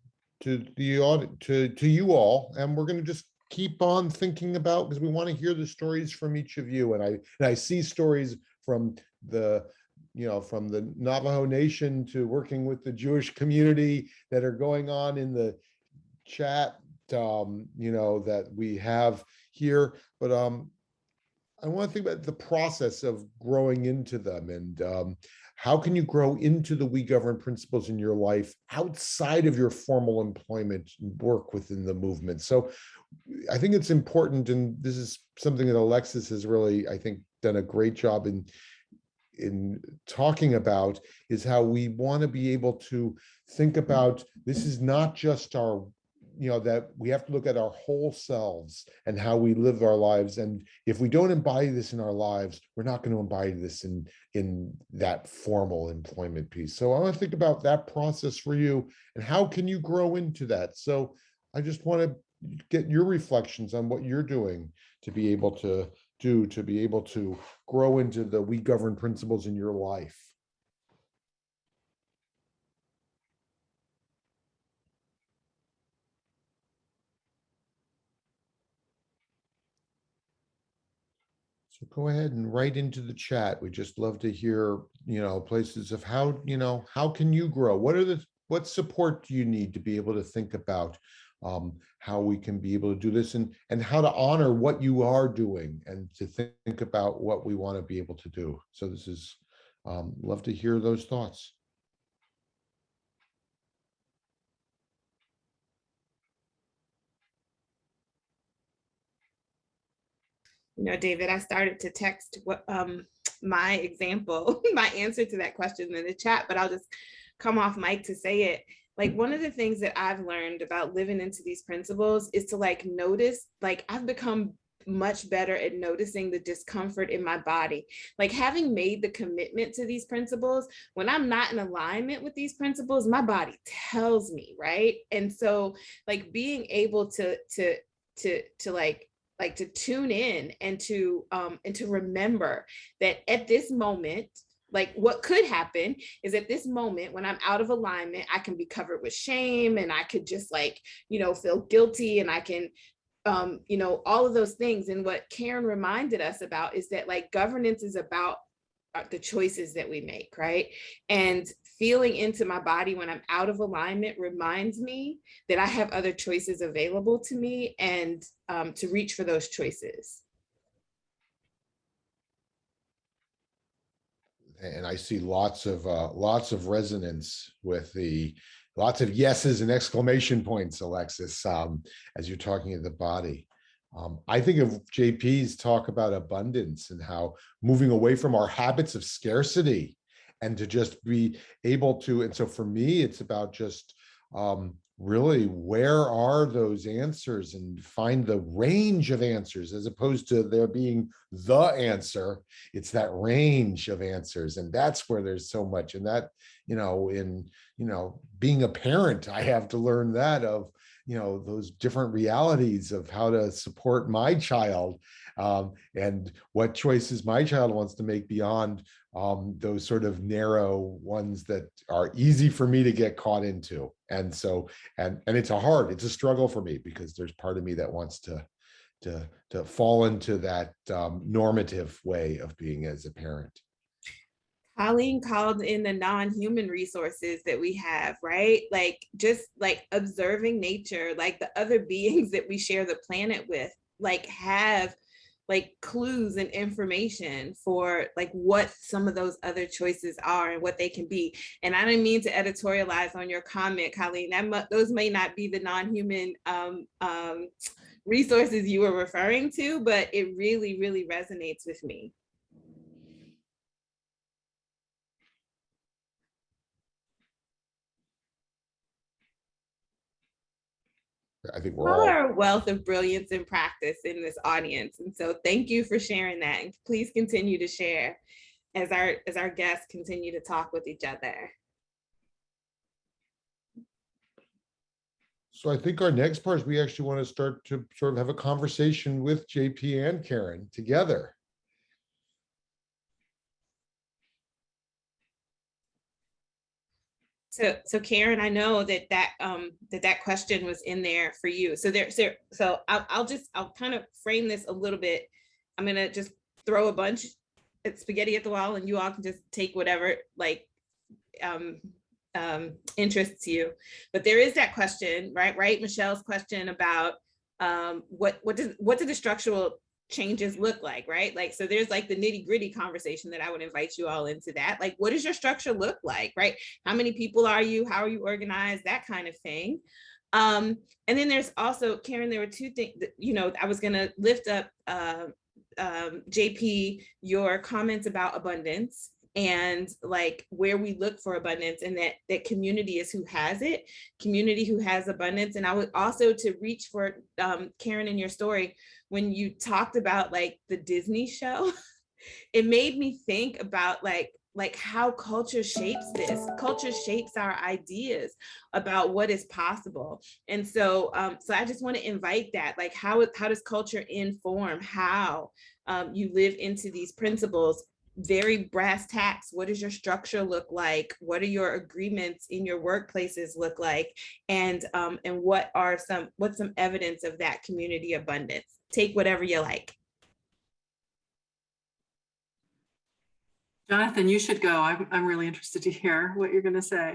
the audit, to you all, and we're going to just keep on thinking about, because we want to hear the stories from each of you. And I see stories from from the Navajo Nation to working with the Jewish community that are going on in the chat, that we have here. But I want to think about the process of growing into them, and how can you grow into the WeGovern principles in your life outside of your formal employment work within the movement. So I think it's important, and this is something that Alexis has really, I think, done a great job in talking about, is how we want to be able to think about, this is not just our, that we have to look at our whole selves and how we live our lives. And if we don't embody this in our lives, we're not going to embody this in that formal employment piece. So I want to think about that process for you, and how can you grow into that? So I just want to get your reflections on what you're doing to be able to grow into the WeGovern principles in your life. So go ahead and write into the chat. We just love to hear, places of how, how can you grow? What support do you need to be able to think about how we can be able to do this, and how to honor what you are doing, and to think about what we want to be able to do. So this is, love to hear those thoughts. David, I started to text what my example, my answer to that question in the chat, but I'll just come off mic to say it. Like, one of the things that I've learned about living into these principles is to notice, I've become much better at noticing the discomfort in my body. Like, having made the commitment to these principles, when I'm not in alignment with these principles, my body tells me, right? And so being able to tune in and to remember that at this moment, what could happen is, at this moment when I'm out of alignment, I can be covered with shame, and I could just feel guilty, and I can all of those things. And what Karen reminded us about is that governance is about the choices that we make, right? And feeling into my body when I'm out of alignment reminds me that I have other choices available to me, and to reach for those choices. And I see lots of resonance with lots of yeses and exclamation points, Alexis, as you're talking of the body. I think of JP's talk about abundance, and how moving away from our habits of scarcity, and to just be able to, and so for me, it's about just really, where are those answers, and find the range of answers, as opposed to there being the answer. It's that range of answers, and that's where there's so much. And that, being a parent, I have to learn that of, those different realities of how to support my child, and what choices my child wants to make beyond those sort of narrow ones that are easy for me to get caught into. And so, and it's a struggle for me, because there's part of me that wants to fall into that normative way of being as a parent. Colleen called in the non-human resources that we have, right? Just observing nature, the other beings that we share the planet with, have clues and information for what some of those other choices are and what they can be. And I didn't mean to editorialize on your comment, Colleen. Those may not be the non-human resources you were referring to, but it really, really resonates with me. I think we're all a wealth of brilliance and practice in this audience. And so thank you for sharing that. And please continue to share as our guests continue to talk with each other. So I think our next part is, we actually want to start to sort of have a conversation with JP and Karen together. So Karen, I know that question was in there for you. So I'll kind of frame this a little bit. I'm gonna just throw a bunch of spaghetti at the wall, and you all can just take whatever interests you. But there is that question, right? Michelle's question about what do the structural changes look like, right? So there's the nitty gritty conversation that I would invite you all into that. What does your structure look like, right? How many people are you? How are you organized? That kind of thing. And then there's also, Karen, there were two things that, I was gonna lift up JP, your comments about abundance, and where we look for abundance, and that community is who has it, community who has abundance. And I would also to reach for Karen, in your story, when you talked about the Disney show, it made me think about how culture shapes this. Culture shapes our ideas about what is possible. And so so I just want to invite that, how does culture inform how you live into these principles? Very brass tacks. What does your structure look like? What are your agreements in your workplaces look like? And what's some evidence of that community abundance? Take whatever you like. Jonathan, you should go. I'm really interested to hear what you're going to say.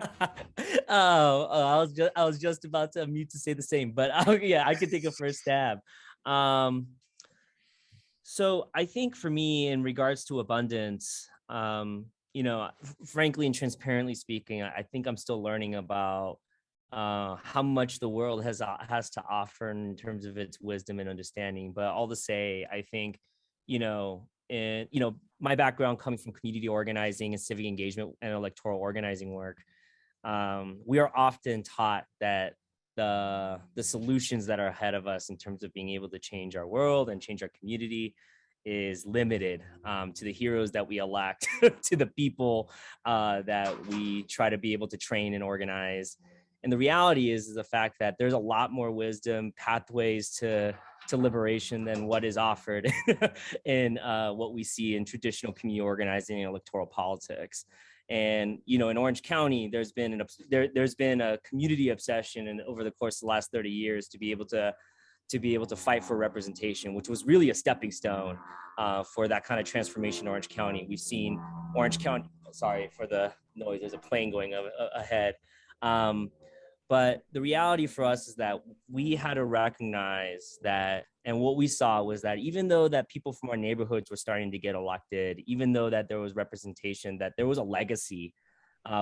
I was just about to unmute to say the same, but yeah, I could take a first stab. So I think for me, in regards to abundance, frankly and transparently speaking, I think I'm still learning about how much the world has to offer in terms of its wisdom and understanding. But all to say, I think, my background coming from community organizing and civic engagement and electoral organizing work, we are often taught that the solutions that are ahead of us in terms of being able to change our world and change our community is limited to the heroes that we elect, to the people that we try to be able to train and organize. And the reality is the fact that there's a lot more wisdom, pathways to liberation than what is offered in what we see in traditional community organizing and electoral politics. And in Orange County, there's been a community obsession, and over the course of the last 30 years, to be able to fight for representation, which was really a stepping stone for that kind of transformation in Orange County. We've seen Orange County. Sorry for the noise. There's a plane going ahead. But the reality for us is that we had to recognize that, and what we saw was that even though that people from our neighborhoods were starting to get elected, even though that there was representation, that there was a legacy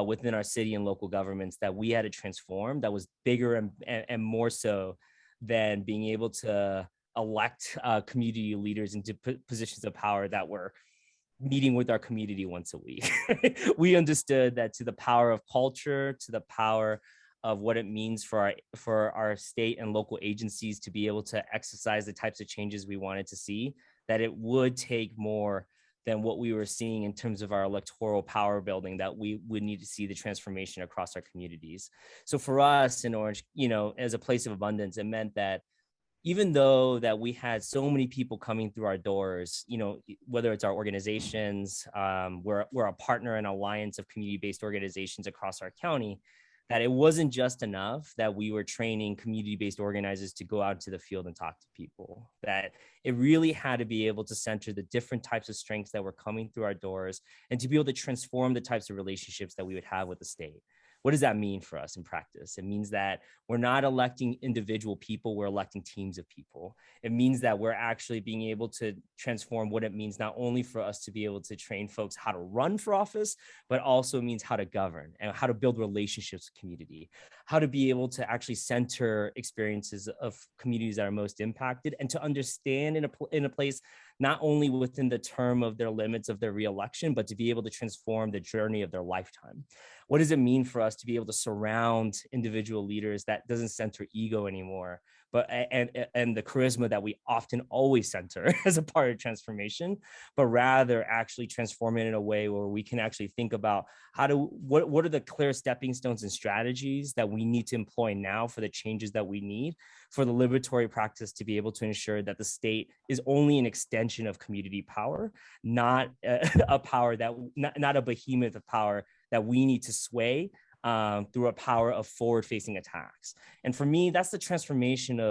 within our city and local governments that we had to transform, that was bigger and more so than being able to elect community leaders into positions of power that were meeting with our community once a week. We understood that to the power of culture, to the power of what it means for our state and local agencies to be able to exercise the types of changes we wanted to see, that it would take more than what we were seeing in terms of our electoral power building, that we would need to see the transformation across our communities. So for us in Orange, as a place of abundance, it meant that even though that we had so many people coming through our doors, whether it's our organizations, we're a partner and alliance of community-based organizations across our county, that it wasn't just enough that we were training community-based organizers to go out to the field and talk to people, that it really had to be able to center the different types of strengths that were coming through our doors and to be able to transform the types of relationships that we would have with the state. What does that mean for us in practice? It means that we're not electing individual people, we're electing teams of people. It means that we're actually being able to transform what it means not only for us to be able to train folks how to run for office, but also means how to govern and how to build relationships with community, how to be able to actually center experiences of communities that are most impacted, and to understand in a place not only within the term of their limits of their reelection, but to be able to transform the journey of their lifetime. What does it mean for us to be able to surround individual leaders that doesn't center ego anymore, but and the charisma that we often always center as a part of transformation, but rather actually transform it in a way where we can actually think about what are the clear stepping stones and strategies that we need to employ now for the changes that we need for the liberatory practice to be able to ensure that the state is only an extension of community power, not a power that not a behemoth of power that we need to sway through a power of forward-facing attacks. And for me, that's the transformation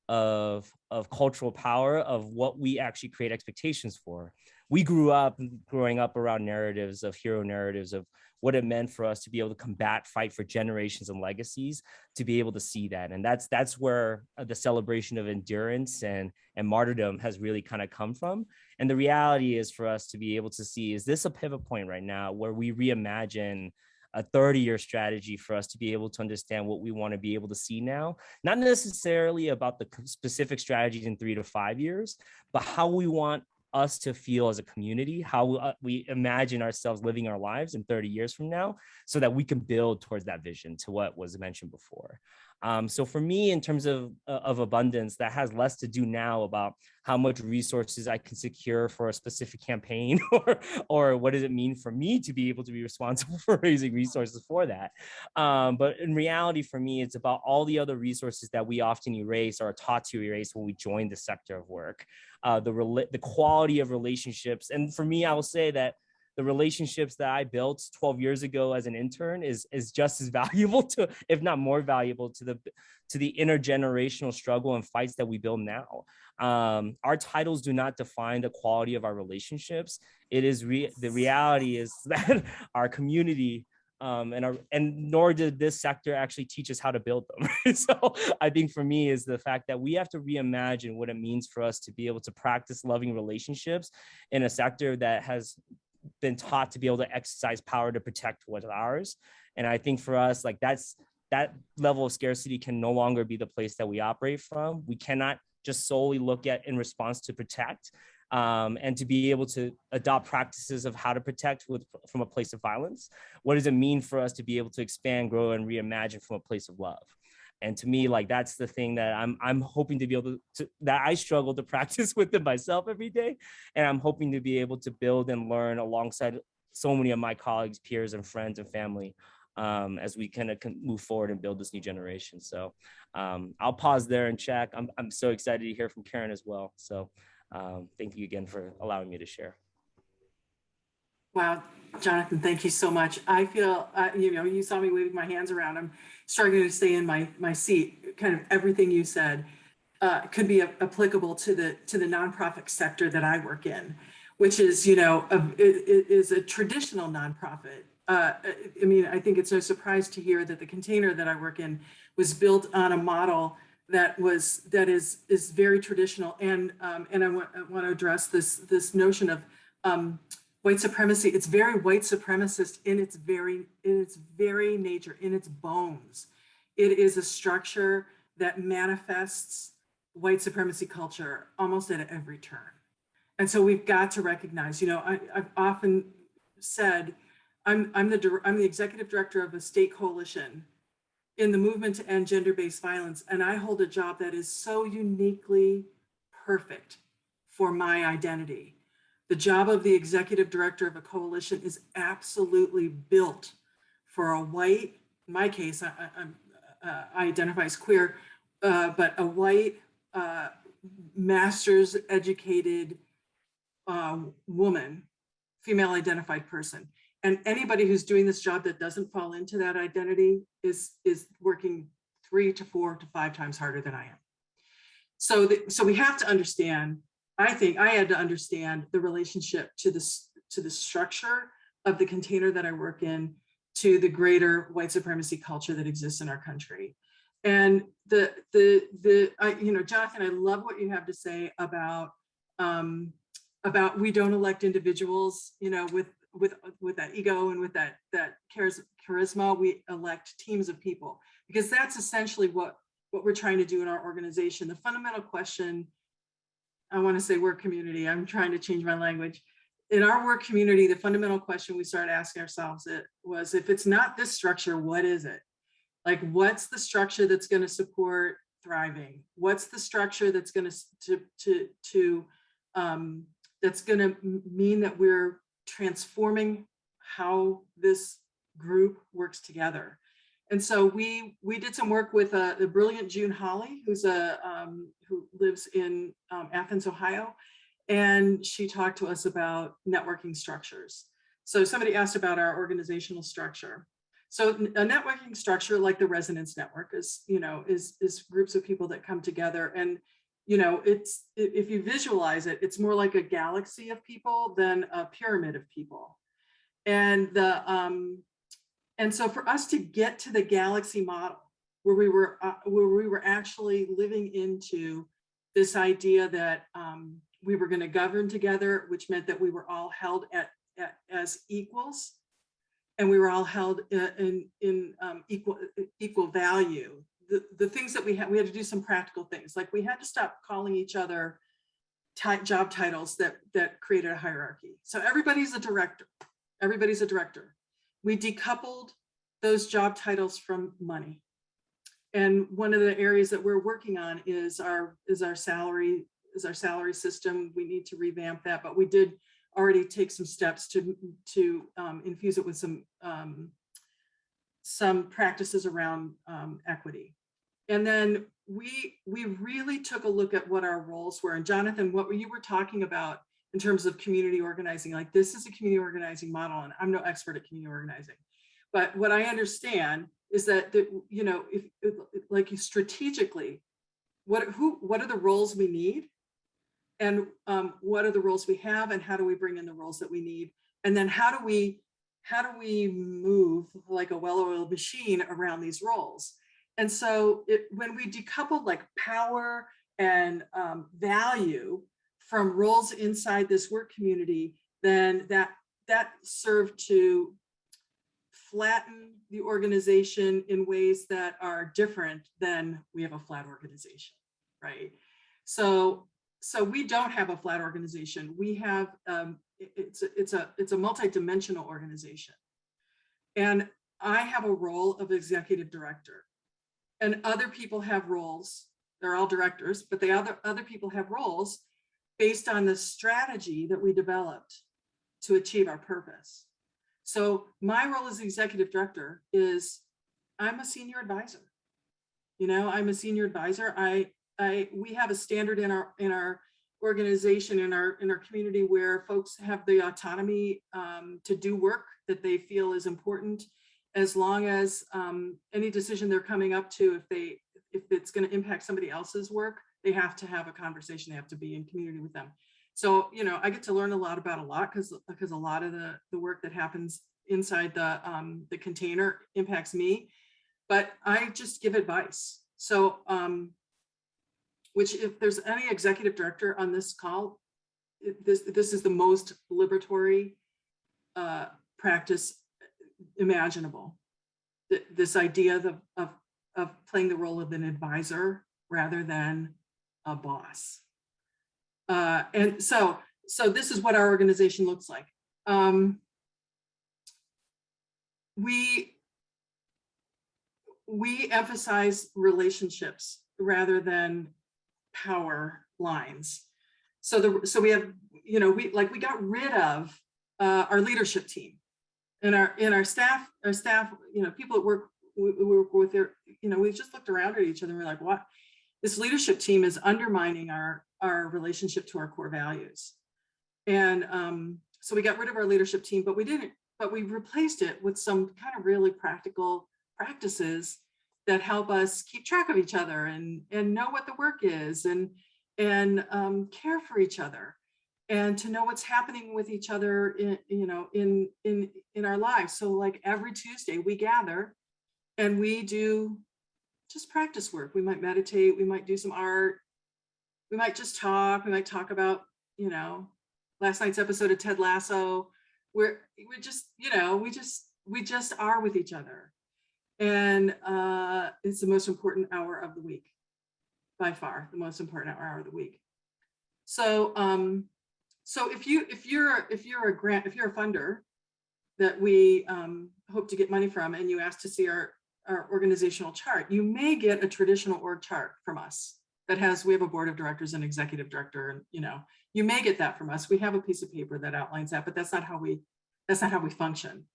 of cultural power, of what we actually create expectations for. We growing up around narratives of hero narratives of what it meant for us to be able to fight for generations and legacies, to be able to see that. And that's where the celebration of endurance and martyrdom has really kind of come from. And the reality is for us to be able to see, is this a pivot point right now where we reimagine a 30-year strategy for us to be able to understand what we want to be able to see now, not necessarily about the specific strategies in 3 to 5 years, but how we want us to feel as a community, how we imagine ourselves living our lives in 30 years from now, so that we can build towards that vision, to what was mentioned before. So for me, in terms of abundance, that has less to do now about how much resources I can secure for a specific campaign, or what does it mean for me to be able to be responsible for raising resources for that. But in reality, for me, it's about all the other resources that we often erase or are taught to erase when we join the sector of work, the quality of relationships. And for me, I will say that the relationships that I built 12 years ago as an intern is just as valuable to, if not more valuable to the intergenerational struggle and fights that we build now. Our titles do not define the quality of our relationships. It is the reality is that our community and nor did this sector actually teach us how to build them. So I think for me is the fact that we have to reimagine what it means for us to be able to practice loving relationships in a sector that has been taught to be able to exercise power to protect what's ours. And I think for us, like that level of scarcity can no longer be the place that we operate from. We cannot just solely look at in response to protect. And to be able to adopt practices of how to protect from a place of violence. What does it mean for us to be able to expand, grow, and reimagine from a place of love? And to me, like that's the thing that I'm hoping to be able to that I struggle to practice with it myself every day. And I'm hoping to be able to build and learn alongside so many of my colleagues, peers, and friends and family as we kind of move forward and build this new generation. So I'll pause there and check. I'm so excited to hear from Karen as well. So. Thank you again for allowing me to share. Wow, Jonathan, thank you so much. I feel, you saw me waving my hands around. I'm struggling to stay in my seat. Kind of everything you said could be applicable to the nonprofit sector that I work in, which is, is a traditional nonprofit. I mean, I think it's no surprise to hear that the container that I work in was built on a model that is very traditional, and I want to address this notion of white supremacy. It's very white supremacist in its very nature, in its bones. It is a structure that manifests white supremacy culture almost at every turn, and so we've got to recognize. I've often said I'm the executive director of a state coalition in the movement to end gender-based violence. And I hold a job that is so uniquely perfect for my identity. The job of the executive director of a coalition is absolutely built for a white, in my case, I identify as queer, but a white, master's educated woman, female identified person. And anybody who's doing this job that doesn't fall into that identity is working 3 to 4 to 5 times harder than I am. So we have to understand, I think I had to understand the relationship to the structure of the container that I work in to the greater white supremacy culture that exists in our country. And Jonathan, I love what you have to say about we don't elect individuals, with that ego and with that charisma. We elect teams of people, because that's essentially what we're trying to do in our organization. The fundamental question, I want to say work community, I'm trying to change my language. In our work community, the fundamental question we started asking ourselves was, if it's not this structure, what is it? Like, what's the structure that's going to support thriving? What's the structure that's going to mean that we're transforming how this group works together? And so we did some work with the brilliant June Hawley, who lives in Athens, Ohio, and she talked to us about networking structures. So somebody asked about our organizational structure. So a networking structure like the Resonance Network is groups of people that come together, and it's, if you visualize it, it's more like a galaxy of people than a pyramid of people. And so for us to get to the galaxy model, where we were actually living into this idea that we were going to govern together, which meant that we were all held as equals, and we were all held in equal value. The things that we had to do some practical things, like we had to stop calling each other job titles that created a hierarchy. So everybody's a director. We decoupled those job titles from money. And one of the areas that we're working on is our salary system. We need to revamp that, but we did already take some steps to infuse it with some practices around equity. And then we really took a look at what our roles were. And Jonathan, what you were talking about in terms of community organizing. Like, this is a community organizing model, and I'm no expert at community organizing. But what I understand is that, you know, if like, strategically, what are the roles we need, and what are the roles we have, and how do we bring in the roles that we need, and then how do we move like a well-oiled machine around these roles. And so when we decouple like power and value from roles inside this work community, then that served to flatten the organization in ways that are different than we have a flat organization, right? So we don't have a flat organization. We have it's a multi-dimensional organization, and I have a role of executive director, and other people have roles. They're all directors, but the other people have roles based on the strategy that we developed to achieve our purpose. So my role as executive director is I'm a senior advisor. You know, I'm a senior advisor. We have a standard in our organization, in our community, where folks have the autonomy to do work that they feel is important, as long as any decision they're coming up to, if it's going to impact somebody else's work, they have to have a conversation. They have to be in community with them. So, you know, I get to learn a lot about a lot, because a lot of the work that happens inside the container impacts me, but I just give advice. So, which, if there's any executive director on this call, this is the most liberatory practice imaginable. This idea of playing the role of an advisor rather than a boss. And so this is what our organization looks like. We emphasize relationships rather than power lines. So we have, you know, we got rid of our leadership team, and our staff, you know, people that we work with, there, you know, we just looked around at each other and we're like, what? This leadership team is undermining our relationship to our core values. And so we got rid of our leadership team, but we replaced it with some kind of really practical practices that help us keep track of each other and know what the work is, and care for each other, and to know what's happening with each other in our lives. So like every Tuesday we gather and we do just practice work. We might meditate, we might do some art, we might just talk, we might talk about, you know, last night's episode of Ted Lasso. We're just, you know, we just are with each other. And it's the most important hour of the week, by far the most important hour of the week. So if you're a funder that we hope to get money from, and you ask to see our organizational chart, you may get a traditional org chart from us that we have a board of directors and executive director, and you know, you may get that from us. We have a piece of paper that outlines that, but that's not how we function.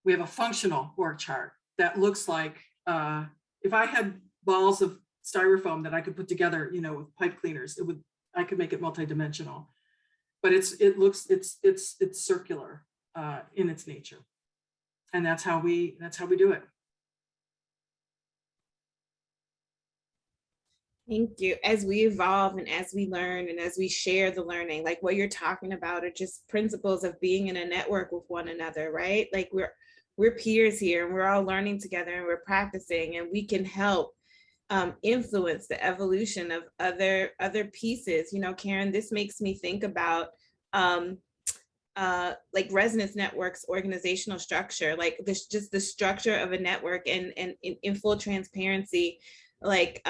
We have a functional org chart that looks like, if I had balls of styrofoam that I could put together, you know, with pipe cleaners, I could make it multidimensional. But it's circular in its nature, and that's how we do it. Thank you. As we evolve and as we learn and as we share the learning, like what you're talking about are just principles of being in a network with one another, right? Like we're peers here, and we're all learning together, and we're practicing, and we can help influence the evolution of other pieces. You know, Karen, this makes me think about like Resonance Network's organizational structure, like this, just the structure of a network, and in full transparency, like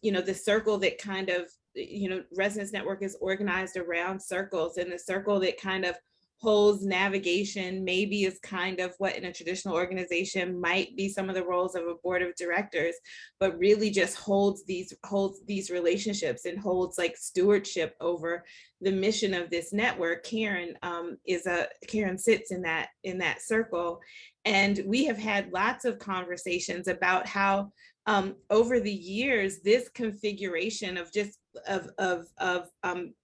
you know, the circle that kind of, you know, Resonance Network is organized around circles, and the circle that kind of holds navigation maybe is kind of what in a traditional organization might be some of the roles of a board of directors, but really just holds these relationships and holds like stewardship over the mission of this network. Karen sits in that circle, and we have had lots of conversations about how over the years, this configuration of just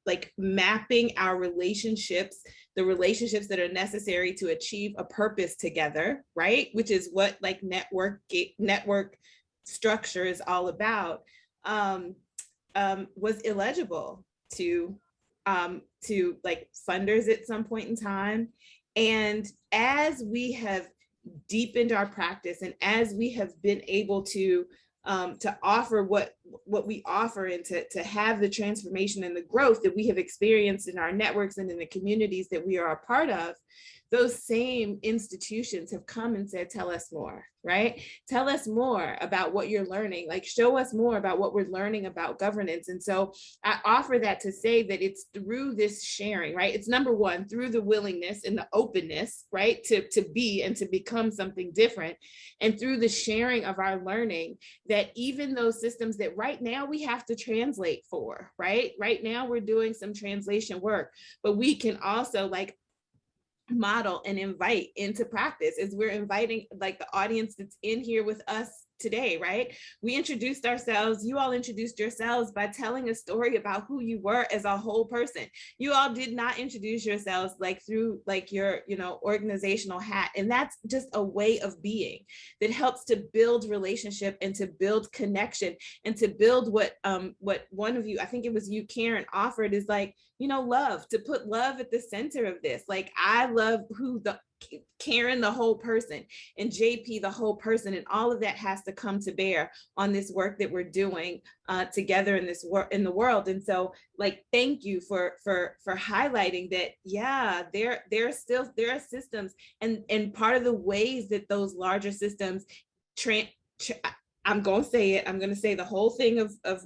like mapping our relationships, the relationships that are necessary to achieve a purpose together, right? Which is what like network structure is all about, was illegible to like funders at some point in time. And as we have deepened our practice and as we have been able to offer what we offer and to have the transformation and the growth that we have experienced in our networks and in the communities that we are a part of, those same institutions have come and said, tell us more, right? Tell us more about what you're learning, like show us more about what we're learning about governance. And so I offer that to say that it's through this sharing, right? It's number one, through the willingness and the openness, right? To be and to become something different. And through the sharing of our learning, that even those systems that right now we have to translate for, right? Right now we're doing some translation work, but we can also like model and invite into practice, as we're inviting like the audience that's in here with us today, right? We introduced ourselves, you all introduced yourselves by telling a story about who you were as a whole person. You all did not introduce yourselves like through like your, you know, organizational hat. And that's just a way of being that helps to build relationship and to build connection and to build what one of you, I think it was you, Karen, offered is like, you know, love, to put love at the center of this. Like I love who the Karen, the whole person, and JP, the whole person, and all of that has to come to bear on this work that we're doing together in this in the world. And so, like, thank you for highlighting that. Yeah, there are systems, and part of the ways that those larger systems, I'm going to say it. I'm going to say the whole thing of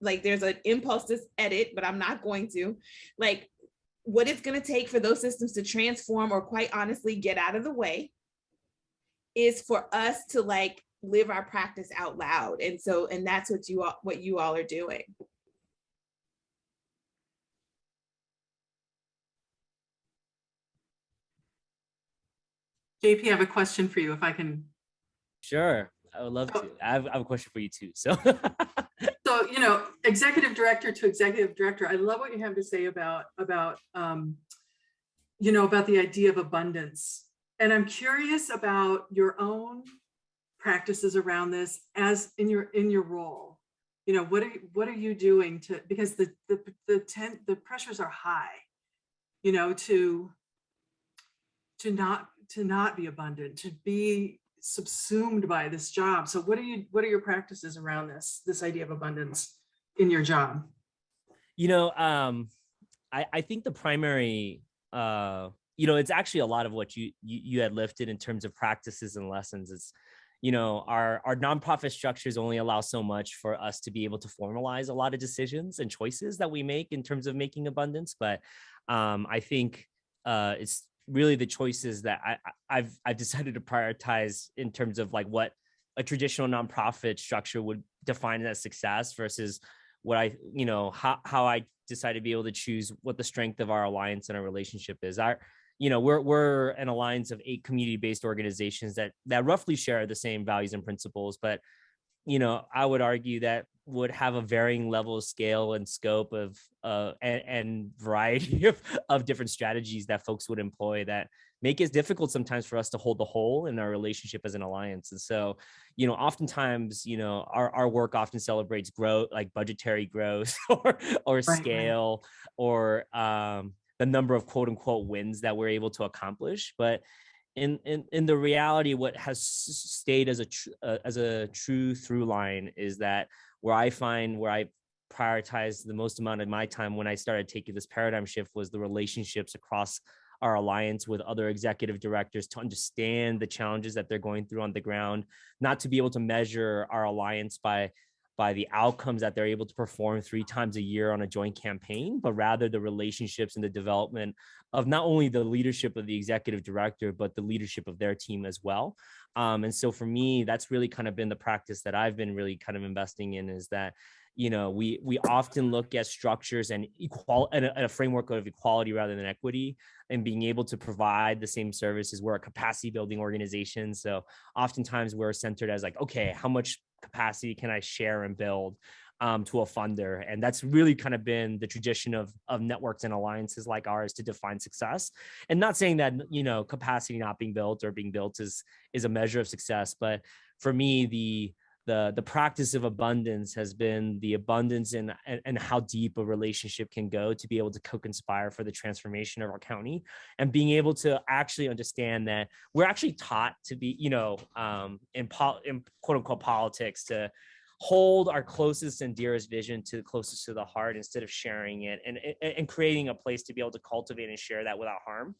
like, there's an impulse to edit, but I'm not going to, like, what it's going to take for those systems to transform or quite honestly get out of the way is for us to like live our practice out loud. And so, and that's what you all are doing. JP, I have a question for you if I can. Sure, I would love to. I have a question for you too. So, so you know, executive director to executive director, I love what you have to say about you know, about the idea of abundance. And I'm curious about your own practices around this as in your role. You know, what are you doing to, because the pressures are high, you know, to not be abundant, to be subsumed by this job. So what are your practices around this idea of abundance in your job? you know, I think the primary, you know, it's actually a lot of what you had lifted in terms of practices and lessons. It's, you know, our nonprofit structures only allow so much for us to be able to formalize a lot of decisions and choices that we make in terms of making abundance. But I think it's really the choices that I've decided to prioritize in terms of like what a traditional nonprofit structure would define as success versus what I, you know, how I decide to be able to choose what the strength of our alliance and our relationship is. You know, we're an alliance of 8 community-based organizations that roughly share the same values and principles, but, you know, I would argue that would have a varying level of scale and scope of and variety of different strategies that folks would employ that make it difficult sometimes for us to hold the whole in our relationship as an alliance. And so, you know, oftentimes, you know, our work often celebrates growth, like budgetary growth or scale, or the number of quote unquote wins that we're able to accomplish. But in the reality, what has stayed as a true through line is that where I prioritize the most amount of my time when I started taking this paradigm shift was the relationships across our alliance with other executive directors to understand the challenges that they're going through on the ground, not to be able to measure our alliance by the outcomes that they're able to perform 3 times a year on a joint campaign, but rather the relationships and the development of not only the leadership of the executive director, but the leadership of their team as well. And so for me, that's really kind of been the practice that I've been really kind of investing in, is that, we often look at structures and and a framework of equality rather than equity, and being able to provide the same services. We're a capacity building organization. So oftentimes we're centered as like, okay, how much capacity can I share and build to a funder? And that's really kind of been the tradition of networks and alliances like ours to define success. And not saying that, capacity not being built or being built is a measure of success. But for me, the practice of abundance has been the abundance and how deep a relationship can go to be able to co-conspire for the transformation of our county, and being able to actually understand that we're actually taught to be, in quote unquote politics, to hold our closest and dearest vision to the closest to the heart instead of sharing it and creating a place to be able to cultivate and share that without harm.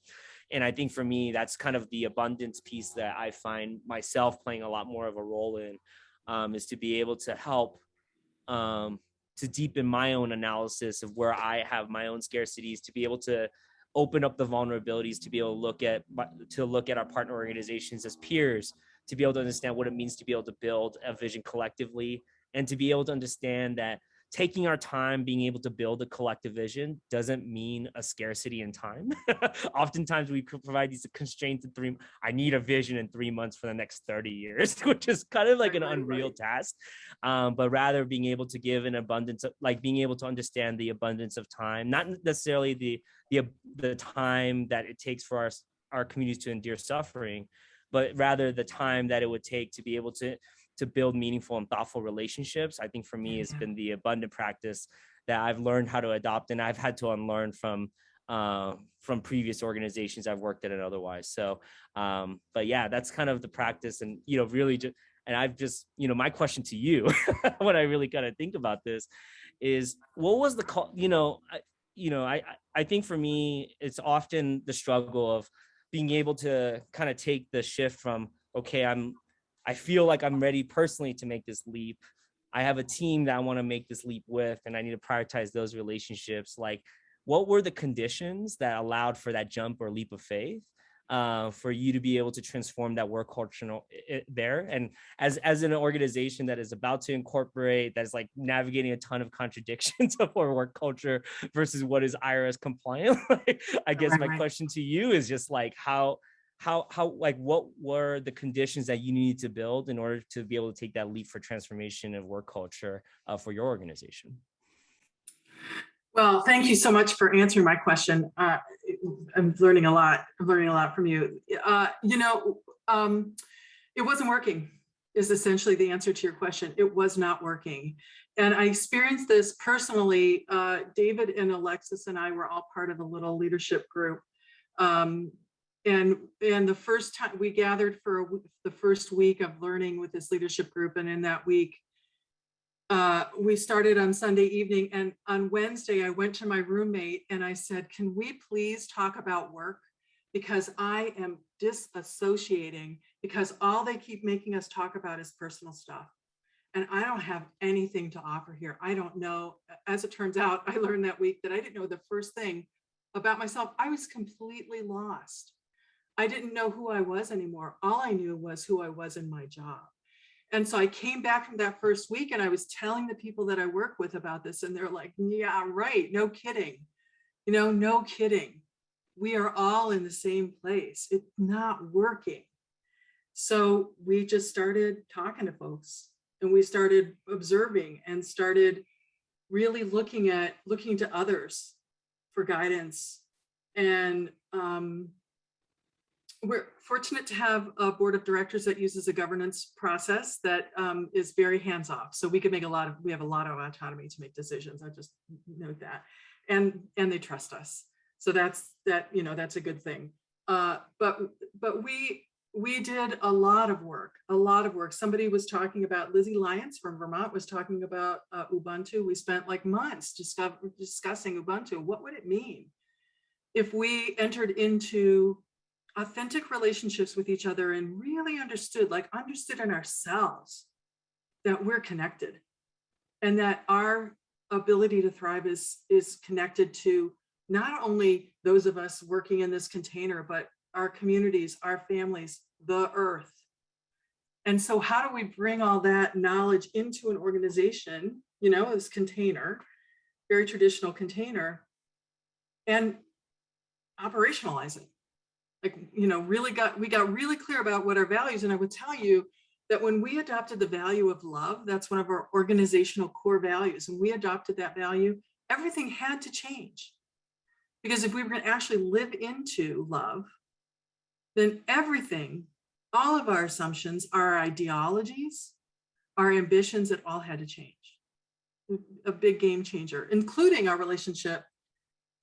And I think for me, that's kind of the abundance piece that I find myself playing a lot more of a role in, is to be able to help to deepen my own analysis of where I have my own scarcities, to be able to open up the vulnerabilities, to be able to look at our partner organizations as peers, to be able to understand what it means to be able to build a vision collectively, and to be able to understand that taking our time, being able to build a collective vision doesn't mean a scarcity in time. Oftentimes we could provide these constraints in I need a vision in 3 months for the next 30 years, which is kind of like an unreal task. But rather being able to give an abundance of, like, being able to understand the abundance of time, not necessarily the time that it takes for our communities to endure suffering, but rather the time that it would take to be able to build meaningful and thoughtful relationships. I think for me, it's been the abundant practice that I've learned how to adopt, and I've had to unlearn from previous organizations I've worked at and otherwise. So, but yeah, that's kind of the practice, and really just, and I've just, my question to you, when I really kind of think about this, is what was the call? I think for me, it's often the struggle of being able to kind of take the shift from, okay, I feel like I'm ready personally to make this leap. I have a team that I want to make this leap with, and I need to prioritize those relationships. Like, what were the conditions that allowed for that jump or leap of faith for you to be able to transform that work culture there? And as an organization that is about to incorporate, that's like navigating a ton of contradictions of our work culture versus what is IRS compliant, I guess my question to you is just like, how like, what were the conditions that you needed to build in order to be able to take that leap for transformation of work culture for your organization? Well, thank you so much for answering my question. I'm learning a lot. I'm learning a lot from you. It wasn't working is essentially the answer to your question. It was not working. And I experienced this personally. David and Alexis and I were all part of a little leadership group. And the first time we gathered for the first week of learning with this leadership group, and in that week, we started on Sunday evening, and on Wednesday, I went to my roommate and I said, can we please talk about work? Because I am disassociating, because all they keep making us talk about is personal stuff. And I don't have anything to offer here. I don't know. As it turns out, I learned that week that I didn't know the first thing about myself. I was completely lost. I didn't know who I was anymore. All I knew was who I was in my job. And so I came back from that first week and I was telling the people that I work with about this, and they're like, yeah, right. No kidding. No kidding. We are all in the same place. It's not working. So we just started talking to folks, and we started observing and started really looking to others for guidance. And we're fortunate to have a board of directors that uses a governance process that is very hands-off. So we have a lot of autonomy to make decisions. I just note that, and they trust us. So that's a good thing. But we did a lot of work. Somebody was talking about, Lizzie Lyons from Vermont was talking about Ubuntu. We spent like months discussing Ubuntu. What would it mean if we entered into authentic relationships with each other and really understood in ourselves that we're connected, and that our ability to thrive is connected to not only those of us working in this container, but our communities, our families, the earth. And so how do we bring all that knowledge into an organization this container, very traditional container, and operationalize it. Like, we got really clear about what our values. And I would tell you that when we adopted the value of love, that's one of our organizational core values. And we adopted that value, everything had to change. Because if we were going to actually live into love, then everything, all of our assumptions, our ideologies, our ambitions, it all had to change. A big game changer, including our relationship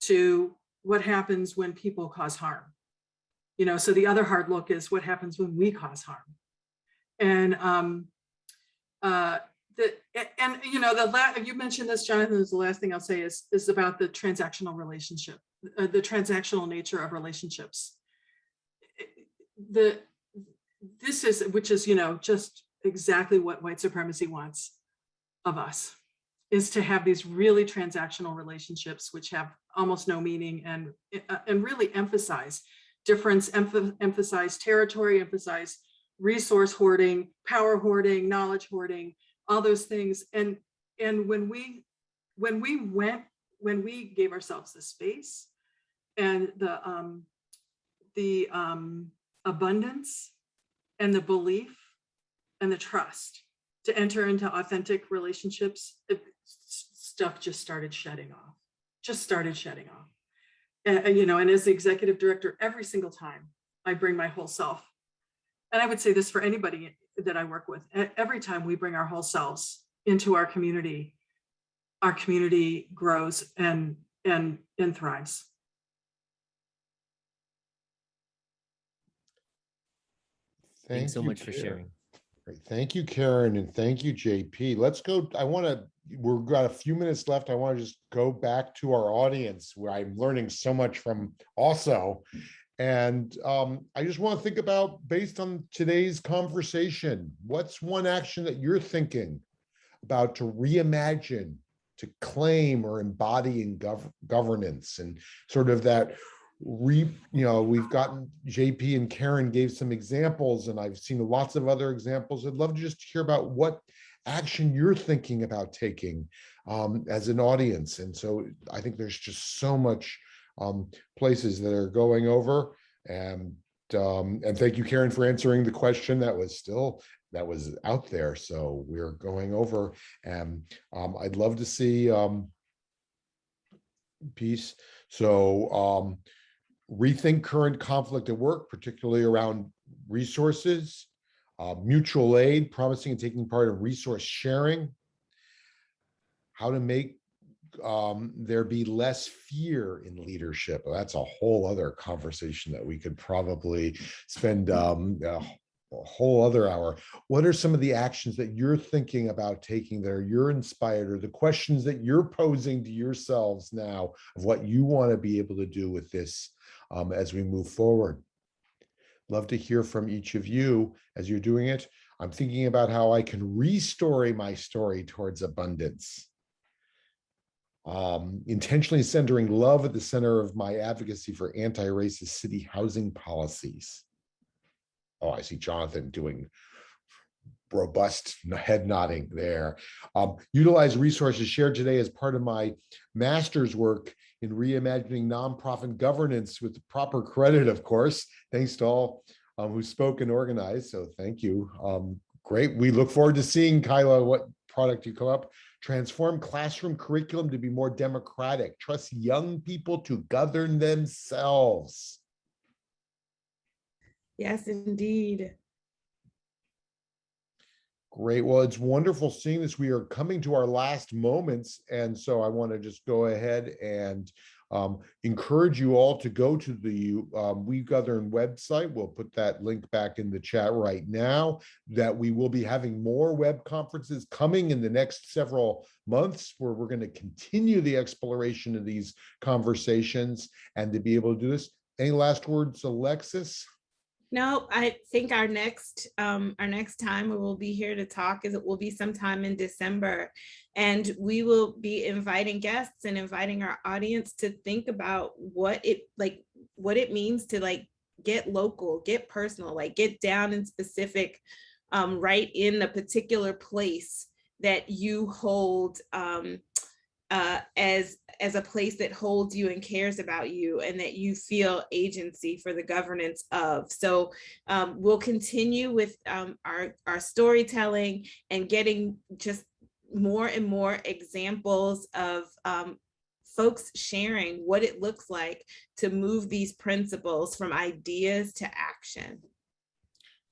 to what happens when people cause harm. So the other hard look is what happens when we cause harm. And you mentioned this, Jonathan, is the last thing I'll say is about the transactional relationship, the transactional nature of relationships. Which is just exactly what white supremacy wants of us, is to have these really transactional relationships which have almost no meaning and really emphasize difference, emphasize territory, emphasize resource hoarding, power hoarding, knowledge hoarding, all those things. And when we gave ourselves the space and the abundance and the belief and the trust to enter into authentic relationships, stuff just started shedding off. And as the executive director, every single time I bring my whole self, and I would say this for anybody that I work with, every time we bring our whole selves into our community grows and thrives. Thanks so you, much for Karen. sharing. Great. Thank you, Karen, and thank you, JP. Let's go. We've got a few minutes left. I want to just go back to our audience where I'm learning so much from also. And I just want to think about, based on today's conversation, what's one action that you're thinking about to reimagine, to claim or embody in governance, and sort of that we've gotten, JP and Karen gave some examples, and I've seen lots of other examples. I'd love to just hear about what action you're thinking about taking as an audience. And so I think there's just so much places that are going over. And thank you, Karen, for answering the question that was out there. So we're going over, and I'd love to see piece. So rethink current conflict at work, particularly around resources, mutual aid, promising and taking part in resource sharing, how to make there be less fear in leadership. That's a whole other conversation that we could probably spend a whole other hour. What are some of the actions that you're thinking about taking there, you're inspired, or the questions that you're posing to yourselves now of what you want to be able to do with this as we move forward? Love to hear from each of you as you're doing it. I'm thinking about how I can restory my story towards abundance. Intentionally centering love at the center of my advocacy for anti-racist city housing policies. Oh, I see Jonathan doing robust head nodding there. Utilize resources shared today as part of my master's work in reimagining nonprofit governance, with the proper credit, of course. Thanks to all who spoke and organized. So thank you. Great. We look forward to seeing, Kyla, what product you come up. Transform classroom curriculum to be more democratic. Trust young people to govern themselves. Yes, indeed. Great. Well, it's wonderful seeing this. We are coming to our last moments. And so I want to just go ahead and encourage you all to go to the WeGovern website. We'll put that link back in the chat right now, that we will be having more web conferences coming in the next several months, where we're going to continue the exploration of these conversations and to be able to do this. Any last words, Alexis? No, I think our next time we will be here to talk it will be sometime in December, and we will be inviting guests and inviting our audience to think about what it means to get local, get personal, get down and specific, right in the particular place that you hold as a place that holds you and cares about you, and that you feel agency for the governance of. So we'll continue with our storytelling and getting just more and more examples of folks sharing what it looks like to move these principles from ideas to action.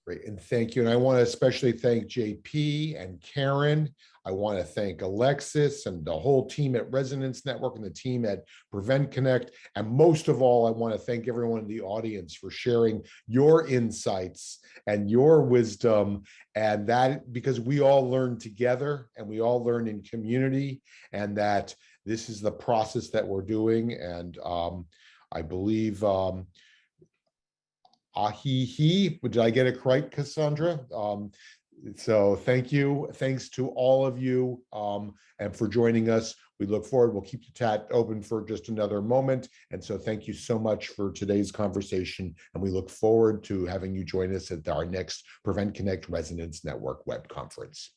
Great, and thank you. And I want to especially thank JP and Karen. I want to thank Alexis and the whole team at Resonance Network and the team at Prevent Connect. And most of all, I want to thank everyone in the audience for sharing your insights and your wisdom. And that, because we all learn together and we all learn in community, and that this is the process that we're doing. And I believe Ahihi, did I get it right, Cassandra? So thank you. Thanks to all of you and for joining us. We look forward. We'll keep the chat open for just another moment. And so thank you so much for today's conversation. And we look forward to having you join us at our next Prevent Connect Resonance Network web conference.